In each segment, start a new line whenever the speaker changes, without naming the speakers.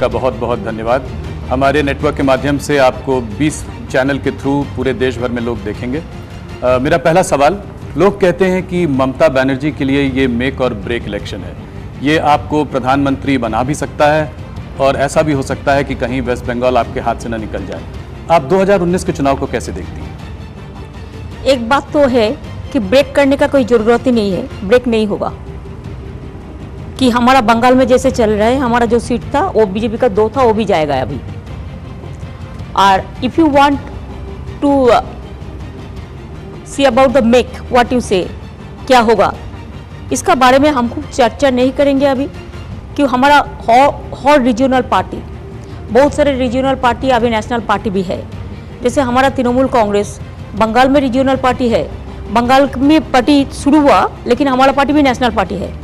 का बहुत बहुत धन्यवाद। हमारे नेटवर्क के माध्यम से आपको 20 चैनल के थ्रू पूरे देश भर में लोग देखेंगे। मेरा पहला सवाल, लोग कहते हैं कि ममता बनर्जी के लिए ये मेक और ब्रेक इलेक्शन है। ये आपको प्रधानमंत्री बना भी सकता है और ऐसा भी हो सकता है कि कहीं वेस्ट बंगाल आपके हाथ से न निकल जाए। आप 2019 के चुनाव को कैसे देखती हैं?
एक बात तो है कि ब्रेक करने का कोई ज़रूरत ही नहीं है, ब्रेक नहीं होगा। कि हमारा बंगाल में जैसे चल रहा है, हमारा जो सीट था वो बीजेपी का 2 था, वो भी जाएगा अभी। और if you want to see about the make what you say, क्या होगा इसका बारे में हम खूब चर्चा नहीं करेंगे अभी, क्यों हमारा हर रीजनल पार्टी, बहुत सारे रीजनल पार्टी अभी नेशनल पार्टी भी है। जैसे हमारा तृणमूल कांग्रेस बंगाल में रीजनल पार्टी है, बंगाल में पार्टी शुरू हुआ लेकिन हमारा पार्टी भी नेशनल पार्टी है।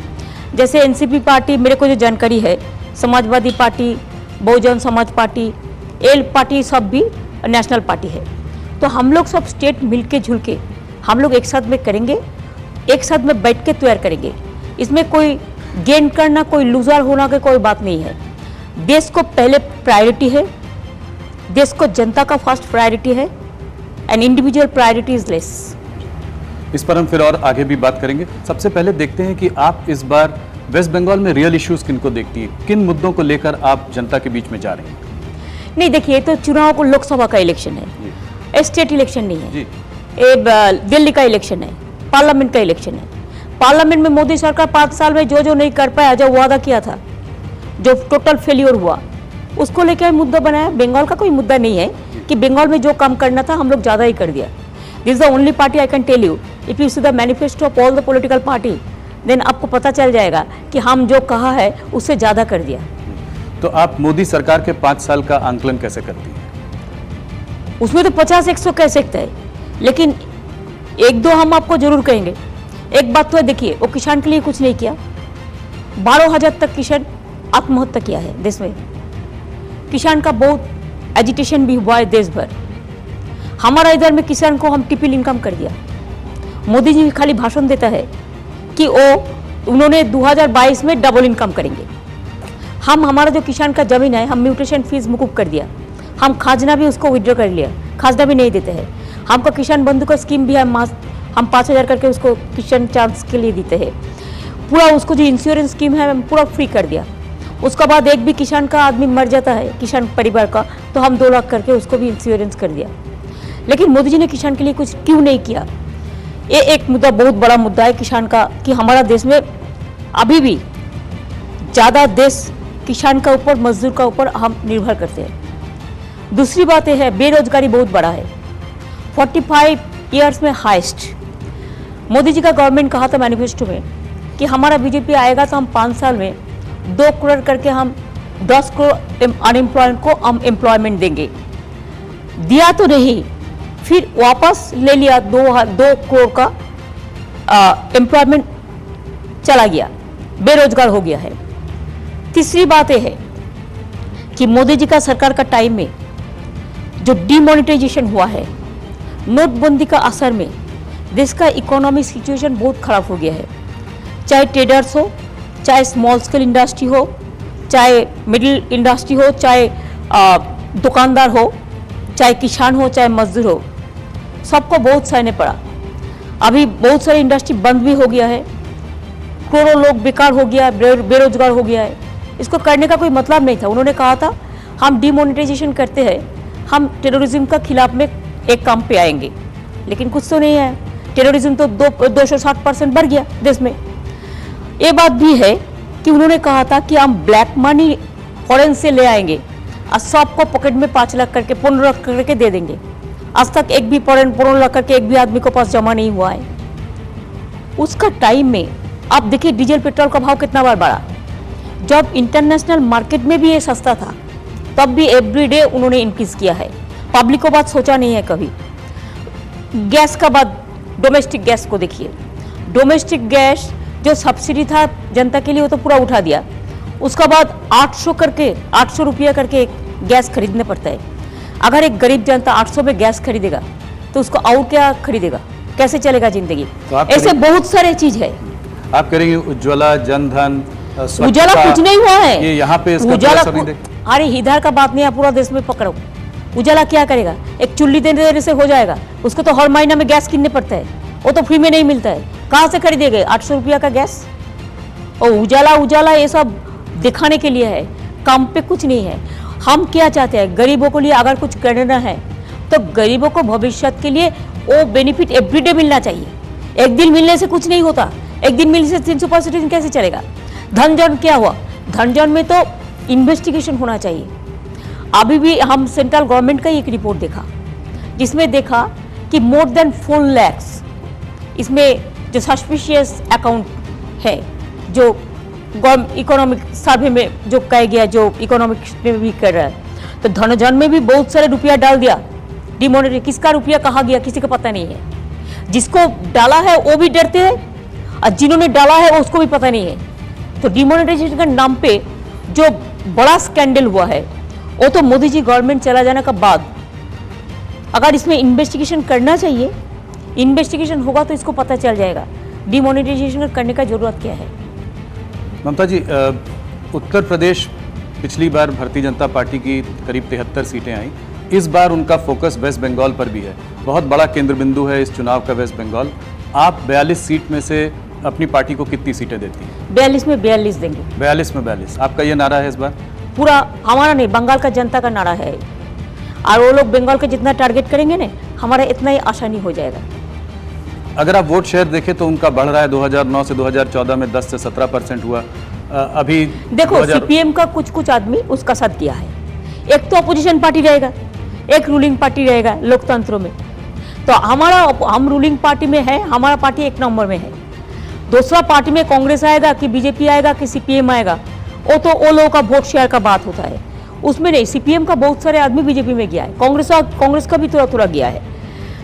जैसे एनसीपी पार्टी, मेरे को जो जानकारी है, Samajwadi party, Bahujan Samaj party, L party सब भी नेशनल पार्टी है। तो हम लोग सब स्टेट मिलके जुल के हम लोग एक साथ में करेंगे, एक साथ में बैठ के तैयार करेंगे। इसमें कोई गेन करना, कोई लूजर होना की कोई बात नहीं है। देश को पहले प्रायोरिटी है, देश को जनता का फर्स्ट प्रायोरिटी है, and individual priority is less.
इस पर हम फिर और आगे भी बात करेंगे। सबसे पहले देखते हैं कि आप इस बार वेस्ट बंगाल में रियल इश्यूज किनको देखती है, किन मुद्दों को लेकर आप जनता के बीच में जा रहे हैं?
नहीं देखिए, तो चुनाव को लोकसभा का इलेक्शन है, स्टेट इलेक्शन नहीं है। ये दिल्ली का इलेक्शन है, पार्लियामेंट का इलेक्शन है। पार्लियामेंट में मोदी सरकार 5 साल में जो नहीं कर पाया, जो वादा किया था, जो टोटल फेलियर हुआ, उसको लेकर मुद्दा बनाया। बंगाल का कोई मुद्दा नहीं है कि बंगाल में जो काम करना था हम लोग ज़्यादा ही कर दिया। This is the only party I can tell you, if you see the manifesto of all the political party, then आपको पता चल जाएगा कि हम जो कहा है उससे ज़्यादा कर दिया।
तो आप मोदी सरकार के 5 साल का आंकलन कैसे करती हैं?
उसमें तो 50-100 कह सकते हैं, लेकिन 1-2 हम आपको जरूर कहेंगे। एक बात तो है, देखिए वो किसान के लिए कुछ नहीं किया। 12,000 तक किसान आत्महत्या किया है देश में। किसान का बहुत एजिटेशन भी हुआ है देश भर। हमारा इधर में किसान को हम ट्रिपल इनकम कर दिया। मोदी जी खाली भाषण देता है कि उन्होंने 2022 में डबल इनकम करेंगे। हम हमारा जो किसान का जमीन है, हम म्यूटेशन फीस मुकुब कर दिया। हम खाजना भी उसको विड्रॉ कर लिया, खाजना भी नहीं देते हैं। हमको किसान बंधु का स्कीम भी हम 5,000 करके उसको किसान चांस के लिए देते हैं। पूरा उसको जो इंश्योरेंस स्कीम है हम पूरा फ्री कर दिया। उसके बाद एक भी किसान का आदमी मर जाता है, किसान परिवार का, तो हम 2 लाख करके उसको भी इंश्योरेंस कर दिया। लेकिन मोदी जी ने किसान के लिए कुछ क्यों नहीं किया? ये एक मुद्दा, बहुत बड़ा मुद्दा है किसान का, कि हमारा देश में अभी भी ज़्यादा देश किसान का ऊपर, मजदूर का ऊपर हम निर्भर करते हैं। दूसरी बात यह है, बेरोजगारी बहुत बड़ा है, 45 ईयर्स में हाईएस्ट। मोदी जी का गवर्नमेंट कहा था मैनिफेस्टो में कि हमारा बीजेपी आएगा तो हम 5 साल में 2 करोड़ करके हम 10 करोड़ अनएम्प्लॉयमेंट को हम एम्प्लॉयमेंट देंगे। दिया तो नहीं, फिर वापस ले लिया, 2 करोड़ का एम्प्लॉयमेंट चला गया, बेरोजगार हो गया है। तीसरी बात यह है कि मोदी जी का सरकार का टाइम में जो डिमोनेटाइजेशन हुआ है, नोटबंदी का असर में देश का इकोनॉमिक सिचुएशन बहुत खराब हो गया है। चाहे ट्रेडर्स हो, चाहे स्मॉल स्केल इंडस्ट्री हो, चाहे मिडिल इंडस्ट्री हो, चाहे दुकानदार हो, चाहे किसान हो, चाहे मजदूर हो, सबको बहुत सहने पड़ा। अभी बहुत सारी इंडस्ट्री बंद भी हो गया है, करोड़ों लोग बेकार हो गया, बेरोजगार हो गया है। इसको करने का कोई मतलब नहीं था। उन्होंने कहा था हम डिमोनेटाइजेशन करते हैं, हम टेररिज्म का खिलाफ में एक काम पे आएंगे, लेकिन कुछ तो नहीं है। टेररिज्म तो 260% बढ़ गया देश में। ये बात भी है कि उन्होंने कहा था कि हम ब्लैक मनी फॉरेन से ले आएंगे और सबको पॉकेट में 5 लाख करके 15 लाख करके दे देंगे। आज तक एक भी 15 लाख करके एक भी आदमी को पास जमा नहीं हुआ है। उसका टाइम में आप देखिए डीजल पेट्रोल का भाव कितना बार बढ़ा। जब इंटरनेशनल मार्केट में भी ये सस्ता था, तब भी एवरीडे उन्होंने इंक्रीज किया है। पब्लिक को बात सोचा नहीं है कभी। गैस का बाद डोमेस्टिक गैस को देखिए, डोमेस्टिक गैस जो सब्सिडी था जनता के लिए वो तो पूरा उठा दिया। उसका बाद 800 रुपया करके गैस खरीदने पड़ता है। अगर एक गरीब जनता 800 में गैस खरीदेगा तो उसको और क्या खरीदेगा, कैसे चलेगा जिंदगी?
तो
ऐसे बहुत सारे चीज है।
आप करेंगे उज्ज्वला, जनधन,
उजाला कुछ नहीं हुआ है।
ये यहाँ पे इसका
उजाला
असर नहीं
अरे इधर का बात नहीं है, पूरा देश में पकड़ो। उजाला क्या करेगा? एक चुल्ली देने से हो जाएगा? उसको तो हर महीना में गैस किनने पड़ता है, वो तो फ्री में नहीं मिलता है। कहाँ से खरीदेंगे 800 रुपया का गैस? और उजाला उजाला ये सब दिखाने के लिए है, काम पे कुछ नहीं है। हम क्या चाहते हैं, गरीबों के लिए अगर कुछ करना है तो गरीबों को भविष्य के लिए वो बेनिफिट एवरीडे मिलना चाहिए। एक दिन मिलने से कुछ नहीं होता, एक दिन मिलने से 300% कैसे चलेगा? धन जन क्या हुआ? धन जन में तो इन्वेस्टिगेशन होना चाहिए। अभी भी हम सेंट्रल गवर्नमेंट का एक रिपोर्ट देखा, जिसमें देखा कि मोर देन 4 लाख इसमें जो सस्पिशियस अकाउंट है, जो इकोनॉमिक सर्वे में जो कहा गया, जो इकोनॉमिक्स में भी कर रहा है, तो धनजन में भी बहुत सारे रुपया डाल दिया। डिमोनेटाइज किसका रुपया कहाँ गया किसी को पता नहीं है। जिसको डाला है वो भी डरते हैं और जिन्होंने डाला है उसको भी पता नहीं है। तो डिमोनेटाइजेशन के नाम पे जो बड़ा स्कैंडल हुआ है, वो तो मोदी जी गवर्नमेंट चला जाने के बाद अगर इसमें इन्वेस्टिगेशन करना चाहिए, इन्वेस्टिगेशन होगा तो इसको पता चल जाएगा डिमोनेटाइजेशन करने का जरूरत क्या है।
ममता जी, उत्तर प्रदेश पिछली बार भारतीय जनता पार्टी की करीब 73 सीटें आई। इस बार उनका फोकस वेस्ट बंगाल पर भी है। बहुत बड़ा केंद्र बिंदु है इस चुनाव का वेस्ट बंगाल। आप 42 सीट में से अपनी पार्टी को कितनी सीटें देती हैं?
42 में 42 देंगे।
42 में 42 आपका ये नारा है इस बार?
पूरा हमारा नहीं, बंगाल का जनता का नारा है। और वो लोग बंगाल का जितना टारगेट करेंगे ना, हमारा इतना ही आसानी हो जाएगा।
अगर आप वोट शेयर देखें तो उनका बढ़ रहा है। 2009 से 2014 में 10 से 17% हुआ। अभी
देखो सीपीएम का कुछ कुछ आदमी उसका साथ किया है। एक तो अपोजिशन पार्टी रहेगा, एक रूलिंग पार्टी रहेगा लोकतंत्र में। तो हम रूलिंग पार्टी में है, हमारा पार्टी 1 नंबर में है। दूसरा पार्टी में कांग्रेस आएगा कि बीजेपी आएगा कि सीपीएम आएगा, वो तो वो लोगों का वोट शेयर का बात होता है। उसमें नहीं, सीपीएम का बहुत सारे आदमी बीजेपी में गया है, कांग्रेस का भी थोड़ा थोड़ा गया है।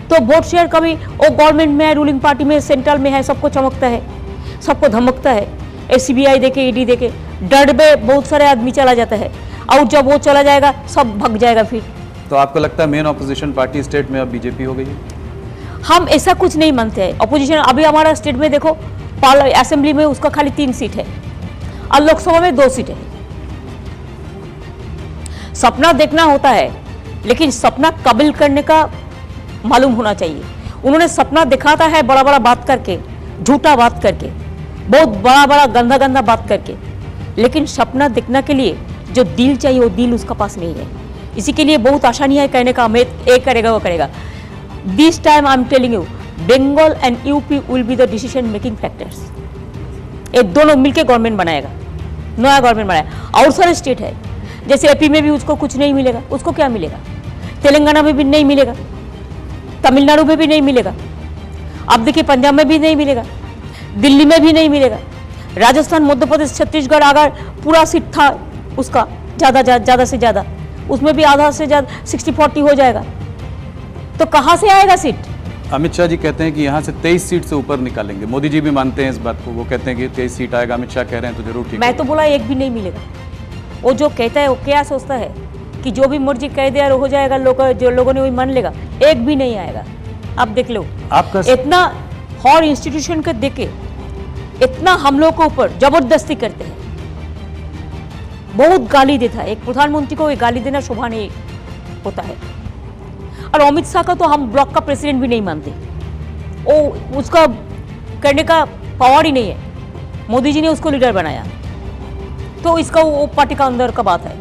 तो वोट शेयर कभी वो गवर्नमेंट में है, रूलिंग पार्टी में, सेंट्रल में है, सबको चमकता है, सबको धमकता है। सीबीआई देके, ईडी देके डर में बहुत सारे आदमी चला जाता है, और जब वो चला जाएगा सब भग जाएगा फिर।
तो आपको लगता है मेन ऑपोजिशन पार्टी स्टेट में अब बीजेपी हो गई है?
हम ऐसा कुछ नहीं मानते हैं। अपोजिशन अभी हमारा स्टेट में देखो, असेंबली में उसका खाली 3 सीट है और लोकसभा में 2 सीट है। सपना देखना होता है, लेकिन सपना कबूल करने का मालूम होना चाहिए। उन्होंने सपना दिखाता है बड़ा बड़ा बात करके, झूठा बात करके, बहुत बड़ा बड़ा गंदा गंदा बात करके, लेकिन सपना देखने के लिए जो दिल चाहिए वो दिल उसका पास नहीं है। इसी के लिए बहुत आसानी है कहने का, मैं ये करेगा वो करेगा। This time I am telling you, Bengal and UP will be the decision making factors. ये दोनों मिलकर गवर्नमेंट बनाएगा, नया गवर्नमेंट बनाएगा। और सारे स्टेट है, जैसे एपी में भी उसको कुछ नहीं मिलेगा, उसको क्या मिलेगा? तेलंगाना में भी नहीं मिलेगा, तमिलनाडु में भी नहीं मिलेगा, अब देखिए पंजाब में भी नहीं मिलेगा, दिल्ली में भी नहीं मिलेगा, राजस्थान, मध्य प्रदेश, छत्तीसगढ़ अगर पूरा सीट था उसका ज़्यादा से ज़्यादा, उसमें भी आधा से ज़्यादा 60-40 हो जाएगा, तो कहाँ से आएगा सीट?
अमित शाह जी कहते हैं कि यहाँ से 23 सीट से ऊपर निकालेंगे। मोदी जी भी मानते हैं इस बात को, वो कहते हैं कि 23 सीट आएगा। अमित शाह कह रहे हैं तो जरूर ठीक।
मैं तो बोला एक भी नहीं मिलेगा। वो जो कहता है वो क्या सोचता है कि जो भी मर्जी कह दिया हो जाएगा, जो लोगों ने वही मान लेगा? एक भी नहीं आएगा। आप देख लो,
आपका
इतना हर इंस्टीट्यूशन को देके इतना हम लोग के ऊपर जबरदस्ती करते हैं, बहुत गाली देता है। एक प्रधानमंत्री को गाली देना शोभा नहीं होता है। और अमित शाह का तो हम ब्लॉक का प्रेसिडेंट भी नहीं मानते, वो उसका करने का पावर ही नहीं है। मोदी जी ने उसको लीडर बनाया, तो इसका वो पार्टी का अंदर का बात है।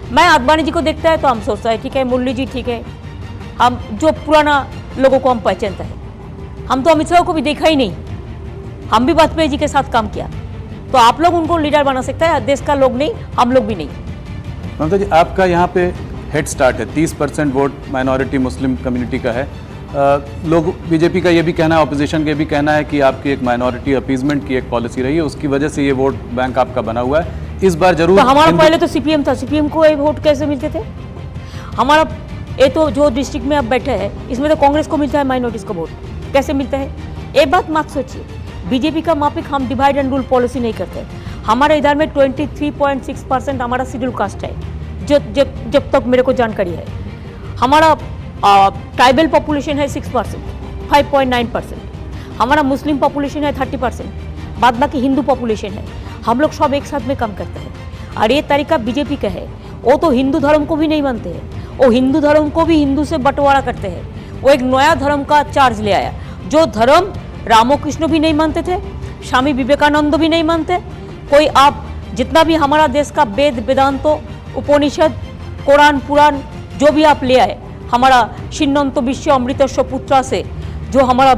मैं आडवाणी जी को देखता है तो हम सोचता है ठीक है, मुरली जी ठीक है, हम जो पुराना लोगों को हम पहचानता है। हम तो अमित शाह को भी देखा ही नहीं, हम भी वाजपेयी जी के साथ काम किया। तो आप लोग उनको लीडर बना सकता है, देश का लोग नहीं, हम लोग भी नहीं।
ममता जी, आपका यहाँ पे हेड स्टार्ट है, 30% वोट माइनॉरिटी मुस्लिम कम्युनिटी का है। लोग बीजेपी का ये भी कहना है, ऑपोजिशन का ये भी कहना है कि आपकी एक माइनॉरिटी अपीजमेंट की एक पॉलिसी रही है, उसकी वजह से ये वोट बैंक आपका बना हुआ है। इस बार जरूर
तो हमारा पहले तो सीपीएम था, सीपीएम को वोट कैसे मिलते थे? हमारा ये तो जो डिस्ट्रिक्ट में अब बैठे हैं, इसमें तो कांग्रेस को मिलता है माइनॉरिटीज को वोट, कैसे मिलता है? एक बात मत सोचिए, बीजेपी का माफिक हम डिवाइड एंड रूल पॉलिसी नहीं करते। हमारे इधर में 23.6% हमारा शेड्यूल कास्ट है, जब तक मेरे को जानकारी है। हमारा ट्राइबल पॉपुलेशन है 6%, 5.9%। हमारा मुस्लिम पॉपुलेशन है 30%, बाद बाकी हिंदू पॉपुलेशन है। हम लोग सब एक साथ में कम करते हैं। और ये तरीका बीजेपी का है। वो तो हिंदू धर्म को भी नहीं मानते हैं, वो हिंदू धर्म को भी हिंदू से बंटवारा करते हैं। वो एक नया धर्म का चार्ज ले आया, जो धर्म रामकृष्ण भी नहीं मानते थे, स्वामी विवेकानंद भी नहीं मानते। कोई आप जितना भी हमारा देश का वेद वेदांतो उपनिषद कुरान पुराण जो भी आप ले आए, हमारा छिन्नंतो विश्व अमृतस्व पुत्रा से जो हमारा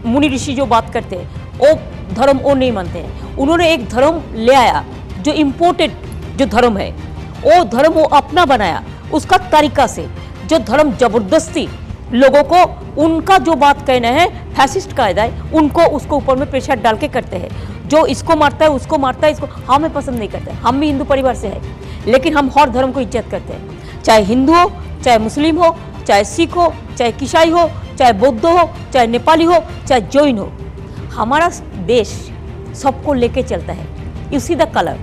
मुनि ऋषि जो बात करते हैं, वो धर्म वो नहीं मानते हैं। उन्होंने एक धर्म ले आया जो इम्पोर्टेड जो धर्म है, वो धर्म वो अपना बनाया उसका तरीका से। जो धर्म जबरदस्ती लोगों को उनका जो बात कहना है फैसिस्ट कायदा है, उनको उसको ऊपर में प्रेशर डाल के करते हैं। जो इसको मारता है उसको मारता है, इसको हमें पसंद नहीं करते। हम भी हिंदू परिवार से है, लेकिन हम हर धर्म को इज्जत करते हैं, चाहे हिंदू हो, चाहे मुस्लिम हो, चाहे सिख हो, चाहे ईसाई हो, चाहे बौद्ध हो, चाहे नेपाली हो, चाहे जैन हो। हमारा देश सबको लेके चलता है। You see the colour,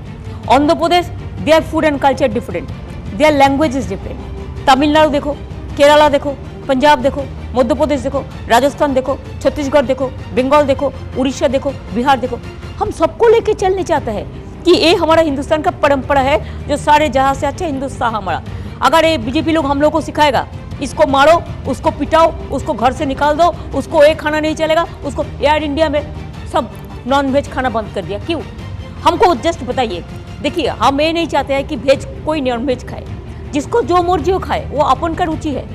Andhra Pradesh their food and culture different, their language is different. Tamil Nadu देखो, केरला देखो, पंजाब देखो, मध्य प्रदेश देखो, राजस्थान देखो, छत्तीसगढ़ देखो, बंगाल देखो, उड़ीसा देखो, बिहार देखो। हम सबको लेके चलने चाहते हैं कि ये हमारा हिंदुस्तान का परंपरा है, जो सारे जहाँ से अच्छा हिंदुस्तान हमारा। अगर ये बीजेपी लोग हम लोग को सिखाएगा इसको मारो, उसको पिटाओ, उसको घर से निकाल दो, उसको एक खाना नहीं चलेगा, उसको एयर इंडिया में सब नॉन वेज खाना बंद कर दिया, क्यों? हमको जस्ट बताइए। देखिए, हम ये नहीं चाहते हैं कि वेज कोई नॉन वेज खाए, जिसको जो मर्जी हो खाए, वो अपन का रुचि है।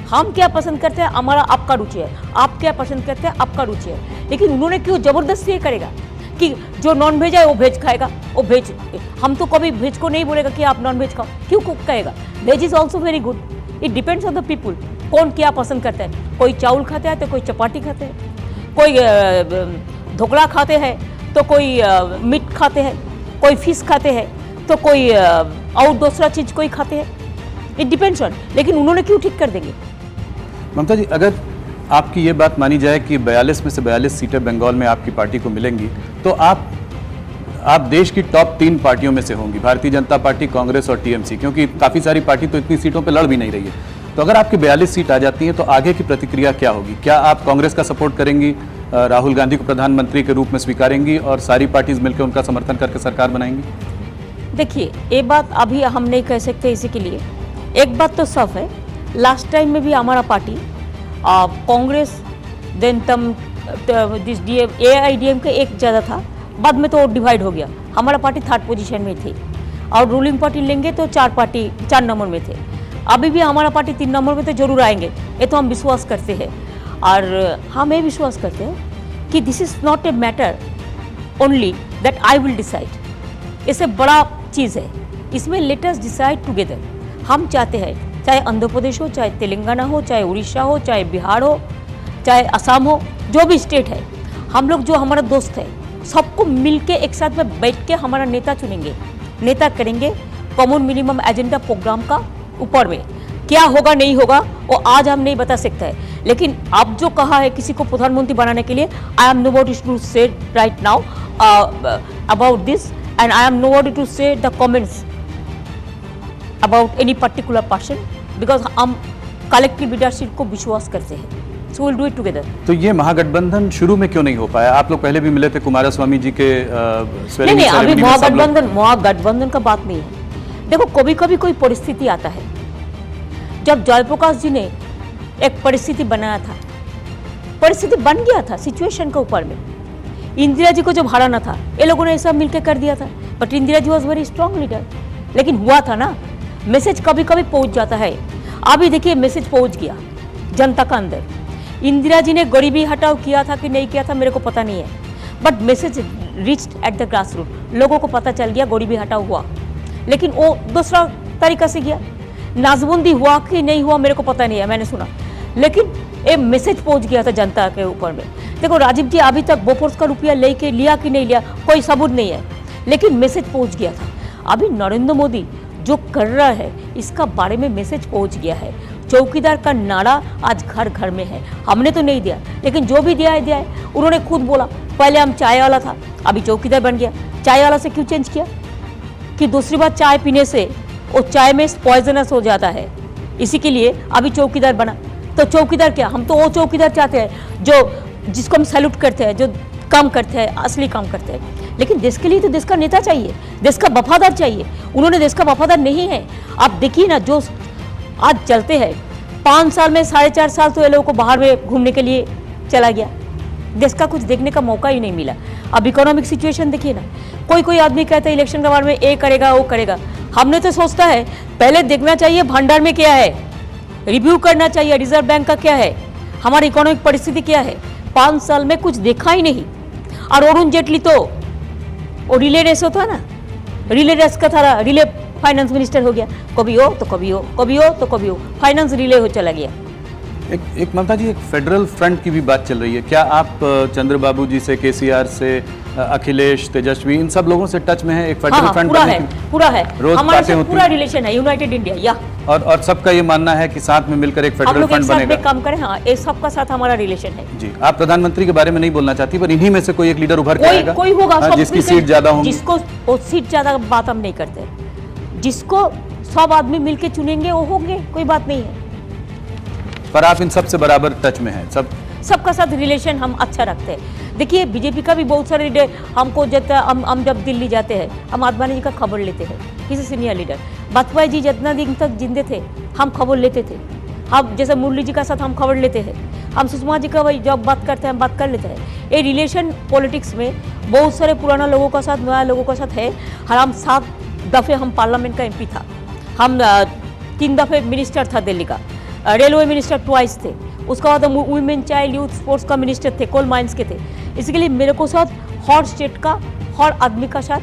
हम क्या पसंद करते हैं हमारा आपका रुचि है, आप क्या पसंद करते हैं आपका रुचि है। लेकिन उन्होंने क्यों जबरदस्ती ये करेगा कि जो नॉन वेज है वो वेज खाएगा, वो वेज। हम तो कभी वेज को नहीं बोलेगा कि आप नॉन वेज खाओ, क्यों कहेगा? Veg is also very good, it depends on the people, कौन क्या पसंद करता है। कोई चावल खाते हैं तो कोई चपाती खाते हैं, कोई ढोकला खाते हैं तो कोई मीट खाते हैं, कोई फिश खाते हैं तो कोई और दूसरा चीज़ कोई खाते हैं। It depends on. लेकिन उन्होंने क्यों ठीक कर देंगे?
ममता जी, अगर आपकी ये बात मानी जाए कि 42 में से 42 सीटें बंगाल में आपकी पार्टी को मिलेंगी, तो आप देश की टॉप 3 पार्टियों में से होंगी, भारतीय जनता पार्टी, कांग्रेस और टीएमसी, क्योंकि काफ़ी सारी पार्टी तो इतनी सीटों पर लड़ भी नहीं रही है। तो अगर आपकी 42 सीट आ जाती हैं तो आगे की प्रतिक्रिया क्या होगी? क्या आप कांग्रेस का सपोर्ट करेंगी, राहुल गांधी को प्रधानमंत्री के रूप में स्वीकारेंगी और सारी पार्टीज मिलकर उनका समर्थन करके सरकार बनाएंगी?
देखिए, ये बात अभी हम नहीं कह सकते। इसी के लिए एक बात तो साफ है, लास्ट टाइम में भी हमारा party Congress then this AIDM के एक ज़्यादा था, बाद में तो डिवाइड हो गया। हमारा पार्टी 3rd पोजीशन में थी और रूलिंग पार्टी लेंगे तो 4 नंबर में थे। अभी भी हमारा पार्टी 3 नंबर में तो जरूर आएंगे, ये तो हम विश्वास करते हैं। और हम ये विश्वास करते हैं कि this is not a matter only that I will decide. इससे बड़ा चीज़ है, इसमें लेट अस डिसाइड टुगेदर। हम चाहते हैं चाहे आंध्र प्रदेश हो, चाहे तेलंगाना हो, चाहे उड़ीसा हो, चाहे बिहार हो, चाहे असम हो, जो भी स्टेट है, हम लोग जो हमारा दोस्त है सबको मिलके एक साथ में बैठ के हमारा नेता चुनेंगे, नेता करेंगे कॉमन मिनिमम एजेंडा प्रोग्राम का ऊपर में। क्या होगा नहीं होगा वो आज हम नहीं बता सकते हैं, लेकिन आप जो कहा है किसी को प्रधानमंत्री बनाने के लिए, I am nobody to say right now about this and I am nobody to say the comments about any particular person, because हम कलेक्टिव लीडरशिप को विश्वास करते हैं। So will do it together.
तो ये महागठबंधन शुरू में क्यों नहीं हो पाया? आप लोग पहले भी मिले थे कुमारस्वामी जी के
नहीं, अभी महागठबंधन का बात नहीं है। देखो, कभी कभी कोई परिस्थिति आता है। जब जयप्रकाश जी ने एक परिस्थिति बनाया था, परिस्थिति बन गया था सिचुएशन के ऊपर में, इंदिरा जी को जब हराना था ये लोगों ने ऐसा मिलकर कर दिया था, but Indira ji was very strong leader. लेकिन हुआ था ना, मैसेज कभी कभी पहुंच जाता है। अभी देखिए मैसेज पहुंच गया जनता का अंदर। इंदिरा जी ने गरीबी हटाओ किया था कि नहीं किया था मेरे को पता नहीं है, but message reached at the grass root. लोगों को पता चल गया गरीबी हटाओ हुआ, लेकिन वो दूसरा तरीका से गया। नाजबंदी हुआ कि नहीं हुआ मेरे को पता नहीं है, मैंने सुना, लेकिन ये मैसेज पहुंच गया था जनता के ऊपर में। देखो, राजीव जी अभी तक बोफोर्स का रुपया लेके लिया कि नहीं लिया कोई सबूत नहीं है, लेकिन मैसेज पहुंच गया था। अभी नरेंद्र मोदी जो कर रहा है इसका बारे में मैसेज पहुंच गया है। चौकीदार का नारा आज घर घर में है। हमने तो नहीं दिया, लेकिन जो भी दिया है उन्होंने खुद बोला। पहले हम चाय वाला था, अभी चौकीदार बन गया। चाय वाला से क्यों चेंज किया? कि दूसरी बार चाय पीने से वो चाय में पॉइजनस हो जाता है, इसी के लिए अभी चौकीदार बना। तो चौकीदार क्या, हम तो वो चौकीदार चाहते हैं जो जिसको हम सैल्यूट करते हैं, जो काम करते हैं, असली काम करते हैं। लेकिन देश के लिए तो देश का नेता चाहिए, देश का वफादार चाहिए। उन्होंने देश का वफादार नहीं है। आप देखिए ना, जो आज चलते हैं 5 साल में 4.5 साल तो ये लोगों को बाहर में घूमने के लिए चला गया, देश का कुछ देखने का मौका ही नहीं मिला। अब इकोनॉमिक सिचुएशन देखिए ना, कोई कोई आदमी कहता है इलेक्शन के बारे में ये करेगा वो करेगा। हमने तो सोचता है पहले देखना चाहिए भंडार में क्या है, रिव्यू करना चाहिए रिजर्व बैंक का क्या है, हमारी इकोनॉमिक परिस्थिति क्या है। 5 साल में कुछ देखा ही नहीं। और अरुण जेटली तो वो रिले रेस होता है ना, रिले रेस का था, रिले फाइनेंस मिनिस्टर हो गया, कभी हो तो कभी हो, कभी हो तो कभी हो, फाइनेंस रिले हो चला गया।
एक ममता जी, एक फेडरल फ्रंट की भी बात चल रही है। क्या आप चंद्रबाबू जी से, केसीआर से, अखिलेश, तेजस्वी, इन सब लोगों से टच में है? एक फेडरल फ्रंट
पूरा है, पूरा है,
रोज
हमारे
बातें
साथ
होती
पूरा
हैं।
रिलेशन है, यूनाइटेड इंडिया या
और सबका ये मानना है कि साथ में मिलकर एक
हम
फेडरल
लोग एक
फ्रंट
साथ में
बनेगा।
काम करें। हाँ, ये सबका साथ हमारा रिलेशन है।
जी, आप प्रधानमंत्री के बारे में नहीं बोलना चाहती, पर इन्हीं में से कोई एक लीडर उभर के
कोई
आएगा,
कोई होगा, सब
जिसकी
मिलकर-
सीट ज्यादा होगी।
जिसको वो सीट ज्यादा बात हम नहीं करते, जिसको सब आदमी मिलके चुनेंगे वो होंगे, कोई बात नहीं है।
पर आप इन सबसे बराबर टच में हैं,
सबका साथ रिलेशन हम अच्छा रखते हैं। देखिए बीजेपी का भी बहुत सारे लीडर हमको हम जब दिल्ली जाते हैं हम आडवाणी जी का खबर लेते हैं, किसी सीनियर लीडर। वाजपेयी जी जितना दिन तक जिंदे थे हम खबर लेते थे। हम जैसे मुरली जी का साथ हम खबर लेते हैं, हम सुषमा जी का भाई जब बात करते हैं हम बात कर लेते हैं। ये रिलेशन पॉलिटिक्स में बहुत सारे पुराना लोगों का साथ, नया लोगों का साथ है। हम 7 दफ़े हम पार्लियामेंट का MP था, हम 3 दफ़े मिनिस्टर था दिल्ली का, रेलवे मिनिस्टर ट्वाइस थे, उसके बाद हम वुमेन, चाइल्ड, यूथ, स्पोर्ट्स का मिनिस्टर थे, कोल माइंस के थे। इसके लिए मेरे को साथ हर स्टेट का, हर आदमी का साथ,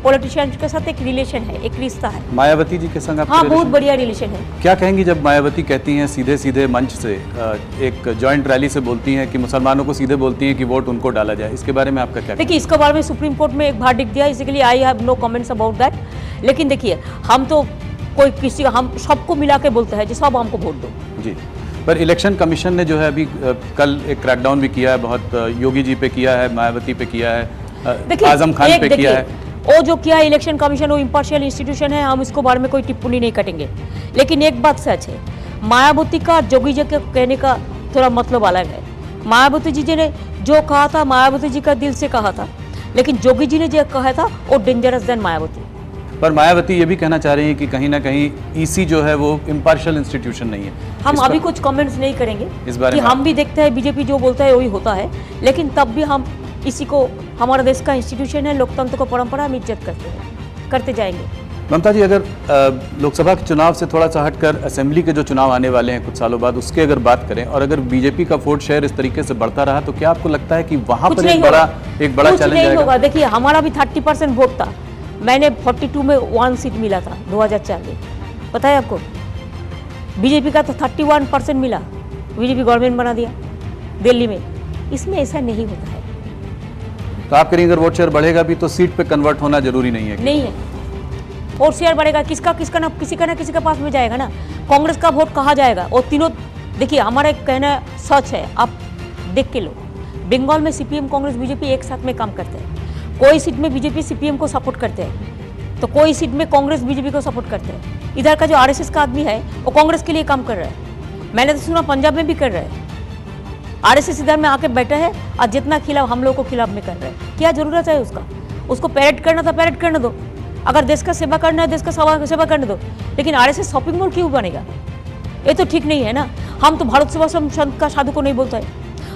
पॉलिटिशियन के साथ एक रिलेशन है, एक रिश्ता है।
मायावती जी के संग आपका
हाँ, बहुत
रिलेशन?
बढ़िया रिलेशन है।
क्या कहेंगी जब मायावती कहती हैं सीधे सीधे मंच से, एक जॉइंट रैली से बोलती हैं कि मुसलमानों को सीधे बोलती हैं कि वोट उनको डाला जाए, इसके बारे में आपका क्या?
देखिए इसके बारे में सुप्रीम कोर्ट में एक वर्डिक्ट दिया, इसके लिए I have no comments about that. लेकिन देखिए हम तो कोई किसी, हम सबको मिला के बोलते हैं जो सब हमको वोट दो।
जी, पर इलेक्शन कमीशन ने जो है अभी कल एक क्रैकडाउन भी किया है, बहुत योगी जी पे किया है, मायावती पे किया है, आजम खान पे किया है।
वो जो किया इलेक्शन कमीशन वो इम्पार्शियल इंस्टीट्यूशन है, हम इसको बारे में कोई टिप्पणी नहीं करेंगे। लेकिन एक बात सच है, मायावती का जोगी जी के कहने का थोड़ा मतलब अलग है। मायावती जी ने जो कहा था मायावती जी का दिल से कहा था, लेकिन जोगी जी ने जो कहा था वो डेंजरस देन मायावती।
पर मायावती ये भी कहना चाह रही हैं कि कहीं ना कहीं ईसी जो है वो इम्पार्शियल इंस्टीट्यूशन नहीं है।
हम
इस
अभी
पर-
कुछ कमेंट्स नहीं करेंगे
इस बारे
कि
में
हम भी देखते हैं बीजेपी जो बोलता है वही होता है, लेकिन तब भी हम इसी को, हमारा देश का इंस्टीट्यूशन है, लोकतंत्र को परंपरा हम इज्जत करते हैं, करते जाएंगे।
ममता जी, अगर लोकसभा के चुनाव से थोड़ा सा हटकर असेंबली के जो चुनाव आने वाले हैं कुछ सालों बाद, उसके अगर बात करें, और अगर बीजेपी का वोट शेयर इस तरीके से बढ़ता रहा तो क्या आपको लगता है कि वहां
कुछ
पर
नहीं
एक बड़ा
कुछ
चैलेंज
नहीं
आएगा?
होगा। देखिए हमारा भी 30% वोट था, मैंने 42 में 1 सीट मिला था 2004 में, पता है आपको। बीजेपी का तो 31% मिला, बीजेपी गवर्नमेंट बना दिया दिल्ली में। इसमें ऐसा नहीं होता है।
तो आप करेंगे अगर वोट शेयर बढ़ेगा भी तो सीट पे कन्वर्ट होना जरूरी नहीं है?
नहीं है, वोट शेयर बढ़ेगा, किसका ना किसी के पास में जाएगा ना। कांग्रेस का वोट कहाँ जाएगा? वो तीनों, देखिए हमारा एक कहना सच है, आप देख के लो। बंगाल में CPM, कांग्रेस, बीजेपी एक साथ में काम करते हैं। कोई सीट में बीजेपी CPM को सपोर्ट करते हैं, तो कोई सीट में कांग्रेस बीजेपी को सपोर्ट करते हैं। इधर का जो RSS का आदमी है वो कांग्रेस के लिए काम कर रहा है। मैंने तो सुना पंजाब में भी कर रहा है। RSS इधर में आके बैठा है और जितना खिलाफ हम लोग को खिलाफ में कर रहा है। क्या जरूरत है उसका? उसको पैरेड करना था पैरेड करने दो, अगर देश का सेवा करना है देश का सेवा करने दो। लेकिन RSS शॉपिंग मॉल क्यों बनेगा? ये तो ठीक नहीं है ना। हम तो भारत सेवा संत का साधु को नहीं बोलता है,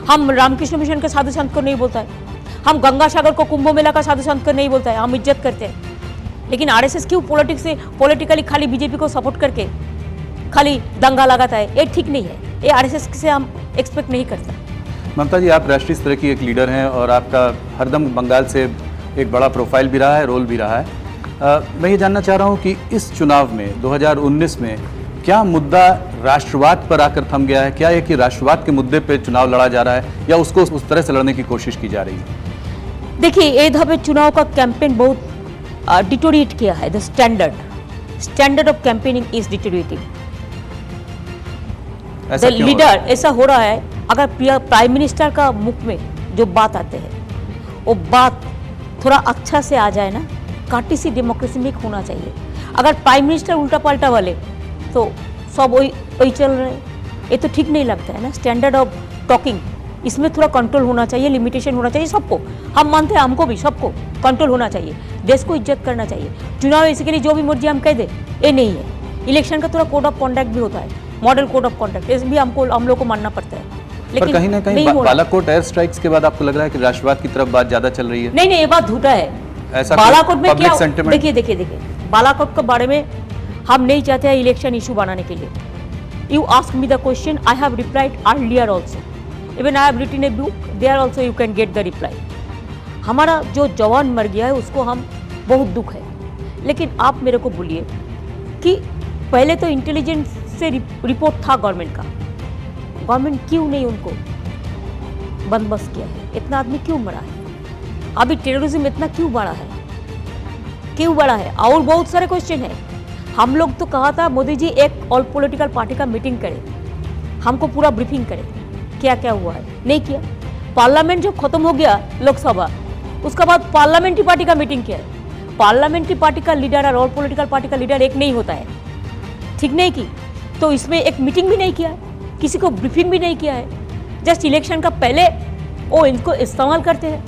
हम रामकृष्ण मिशन के साधु संत को नहीं बोलता है, हम गंगा सागर को, कुंभ मेला का साधु संत को नहीं बोलता है, हम इज्जत करते हैं। लेकिन RSS क्यों पॉलिटिकली खाली बीजेपी को सपोर्ट करके खाली दंगा लगाता है? ये ठीक नहीं है, ये RSS से हम एक्सपेक्ट नहीं करता।
ममता जी, आप राष्ट्रीय स्तर की एक लीडर हैं और आपका हरदम बंगाल से एक बड़ा प्रोफाइल भी रहा है, रोल भी रहा है। मैं ये जानना चाह रहा हूँ कि इस चुनाव में 2019 में क्या मुद्दा राष्ट्रवाद पर आकर थम गया है? क्या ये कि राष्ट्रवाद के मुद्दे पर चुनाव लड़ा जा रहा है या उसको उस तरह से लड़ने की कोशिश की जा रही है?
देखिए ये दफे चुनाव का कैंपेन बहुत डिटोरिएट किया है। The standard of campaigning is deteriorating. The leader, ऐसा हो रहा है अगर प्राइम मिनिस्टर का मुख में जो बात आते हैं वो बात थोड़ा अच्छा से आ जाए ना, काटी सी डेमोक्रेसी में होना चाहिए। अगर प्राइम मिनिस्टर उल्टा पलटा वाले तो सब वही चल रहे हैं, ये तो ठीक नहीं लगता है ना। स्टैंडर्ड ऑफ टॉकिंग इसमें थोड़ा कंट्रोल होना चाहिए, लिमिटेशन होना चाहिए सबको। हम मानते हैं, हमको भी, सबको कंट्रोल होना चाहिए, देश को इज्जत करना चाहिए। चुनाव ऐसे के लिए जो भी मर्जी हम कह दे, ये नहीं है। इलेक्शन का थोड़ा कोड ऑफ कॉन्डक्ट भी होता है, मॉडल कोड ऑफ कॉन्डक्ट, इस भी हम लोग को मानना पड़ता है।
पर कहीं ना कहीं बालाकोट एयर स्ट्राइक्स के बाद आपको लग रहा है कि राष्ट्रवाद की तरफ बात ज्यादा चल रही है?
नहीं, ये बात झूठा है।
ऐसा
बालाकोट में क्या,
सेंटिमेंट?
देखिए, बालाकोट के बारे में हम नहीं चाहते हैं इलेक्शन इशू बनाने के लिए। You ask me the question, I have replied earlier also, even I have written a book, there also you can get the reply. हमारा जो जवान मर गया है उसको हम बहुत दुख है, लेकिन आप मेरे को बोलिए कि पहले तो इंटेलिजेंस से रिपोर्ट था गवर्नमेंट का, गवर्नमेंट क्यों नहीं उनको बंदोबस्त किया है? इतना आदमी क्यों मरा है? अभी टेररिज्म इतना क्यों बढ़ा है? और बहुत सारे क्वेश्चन है। हम लोग तो कहा था मोदी जी एक ऑल पॉलिटिकल पार्टी का मीटिंग करे, हमको पूरा ब्रीफिंग करे क्या क्या हुआ है, नहीं किया। पार्लियामेंट जब खत्म हो गया लोकसभा, उसके बाद पार्लियामेंट्री पार्टी का मीटिंग किया है। पार्लियामेंट्री पार्टी का लीडर और ऑल पॉलिटिकल पार्टी का लीडर एक नहीं होता है, ठीक नहीं की? तो इसमें एक मीटिंग भी नहीं किया है, किसी को ब्रीफिंग भी नहीं किया है। जस्ट इलेक्शन का पहले वो इनको इस्तेमाल करते हैं।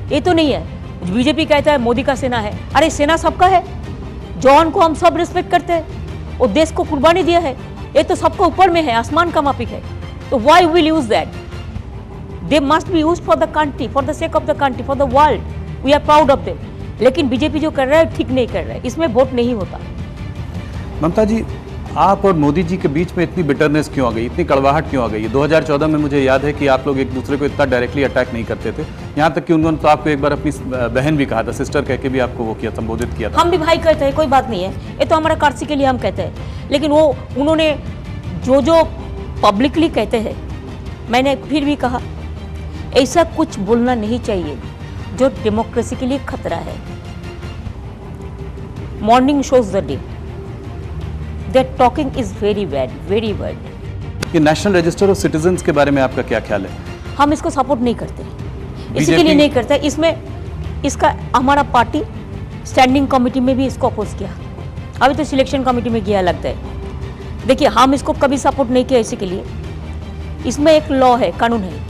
ये तो नहीं है, बीजेपी कहता है मोदी का सेना है, अरे सेना सबका है, जवान को हम सब रिस्पेक्ट करते हैं, वो देश को कुर्बानी दिया है, ये तो सबको ऊपर में है, आसमान का मापिक है। तो why will use that? They must be used for the country, for the sake of the country, for the world, we are proud of them. लेकिन बीजेपी जो कर रहा है ठीक नहीं कर रहा है, इसमें वोट नहीं होता।
ममता जी, आप और मोदी जी के बीच में इतनी बिटरनेस क्यों आ गई, इतनी कड़वाहट क्यों आ गई? 2014 में मुझे याद है कि आप लोग एक दूसरे को इतना डायरेक्टली अटैक नहीं करते थे, यहाँ तक कि उन्होंने तो आपको एक बार अपनी बहन भी कहा था, सिस्टर कह के भी आपको वो किया, संबोधित किया था।
हम भी भाई कहते हैं, कोई बात नहीं है, ये तो हमारा कर्सी के लिए हम कहते हैं। लेकिन वो उन्होंने जो पब्लिकली कहते हैं, मैंने फिर भी कहा ऐसा कुछ बोलना नहीं चाहिए जो डेमोक्रेसी के लिए खतरा है। Morning shows the day, their talking is very bad, very bad.
ये नेशनल रजिस्टर ऑफ सिटीजन्स के बारे में आपका क्या ख्याल है?
हम इसको सपोर्ट नहीं करते, इसी के लिए नहीं करते। इसमें इसका हमारा पार्टी स्टैंडिंग कमेटी में भी इसको अपोज किया, अभी तो सिलेक्शन कमेटी में गया लगता है। देखिए, हम इसको कभी सपोर्ट नहीं किया इसी के लिए। इसमें एक लॉ है, कानून है,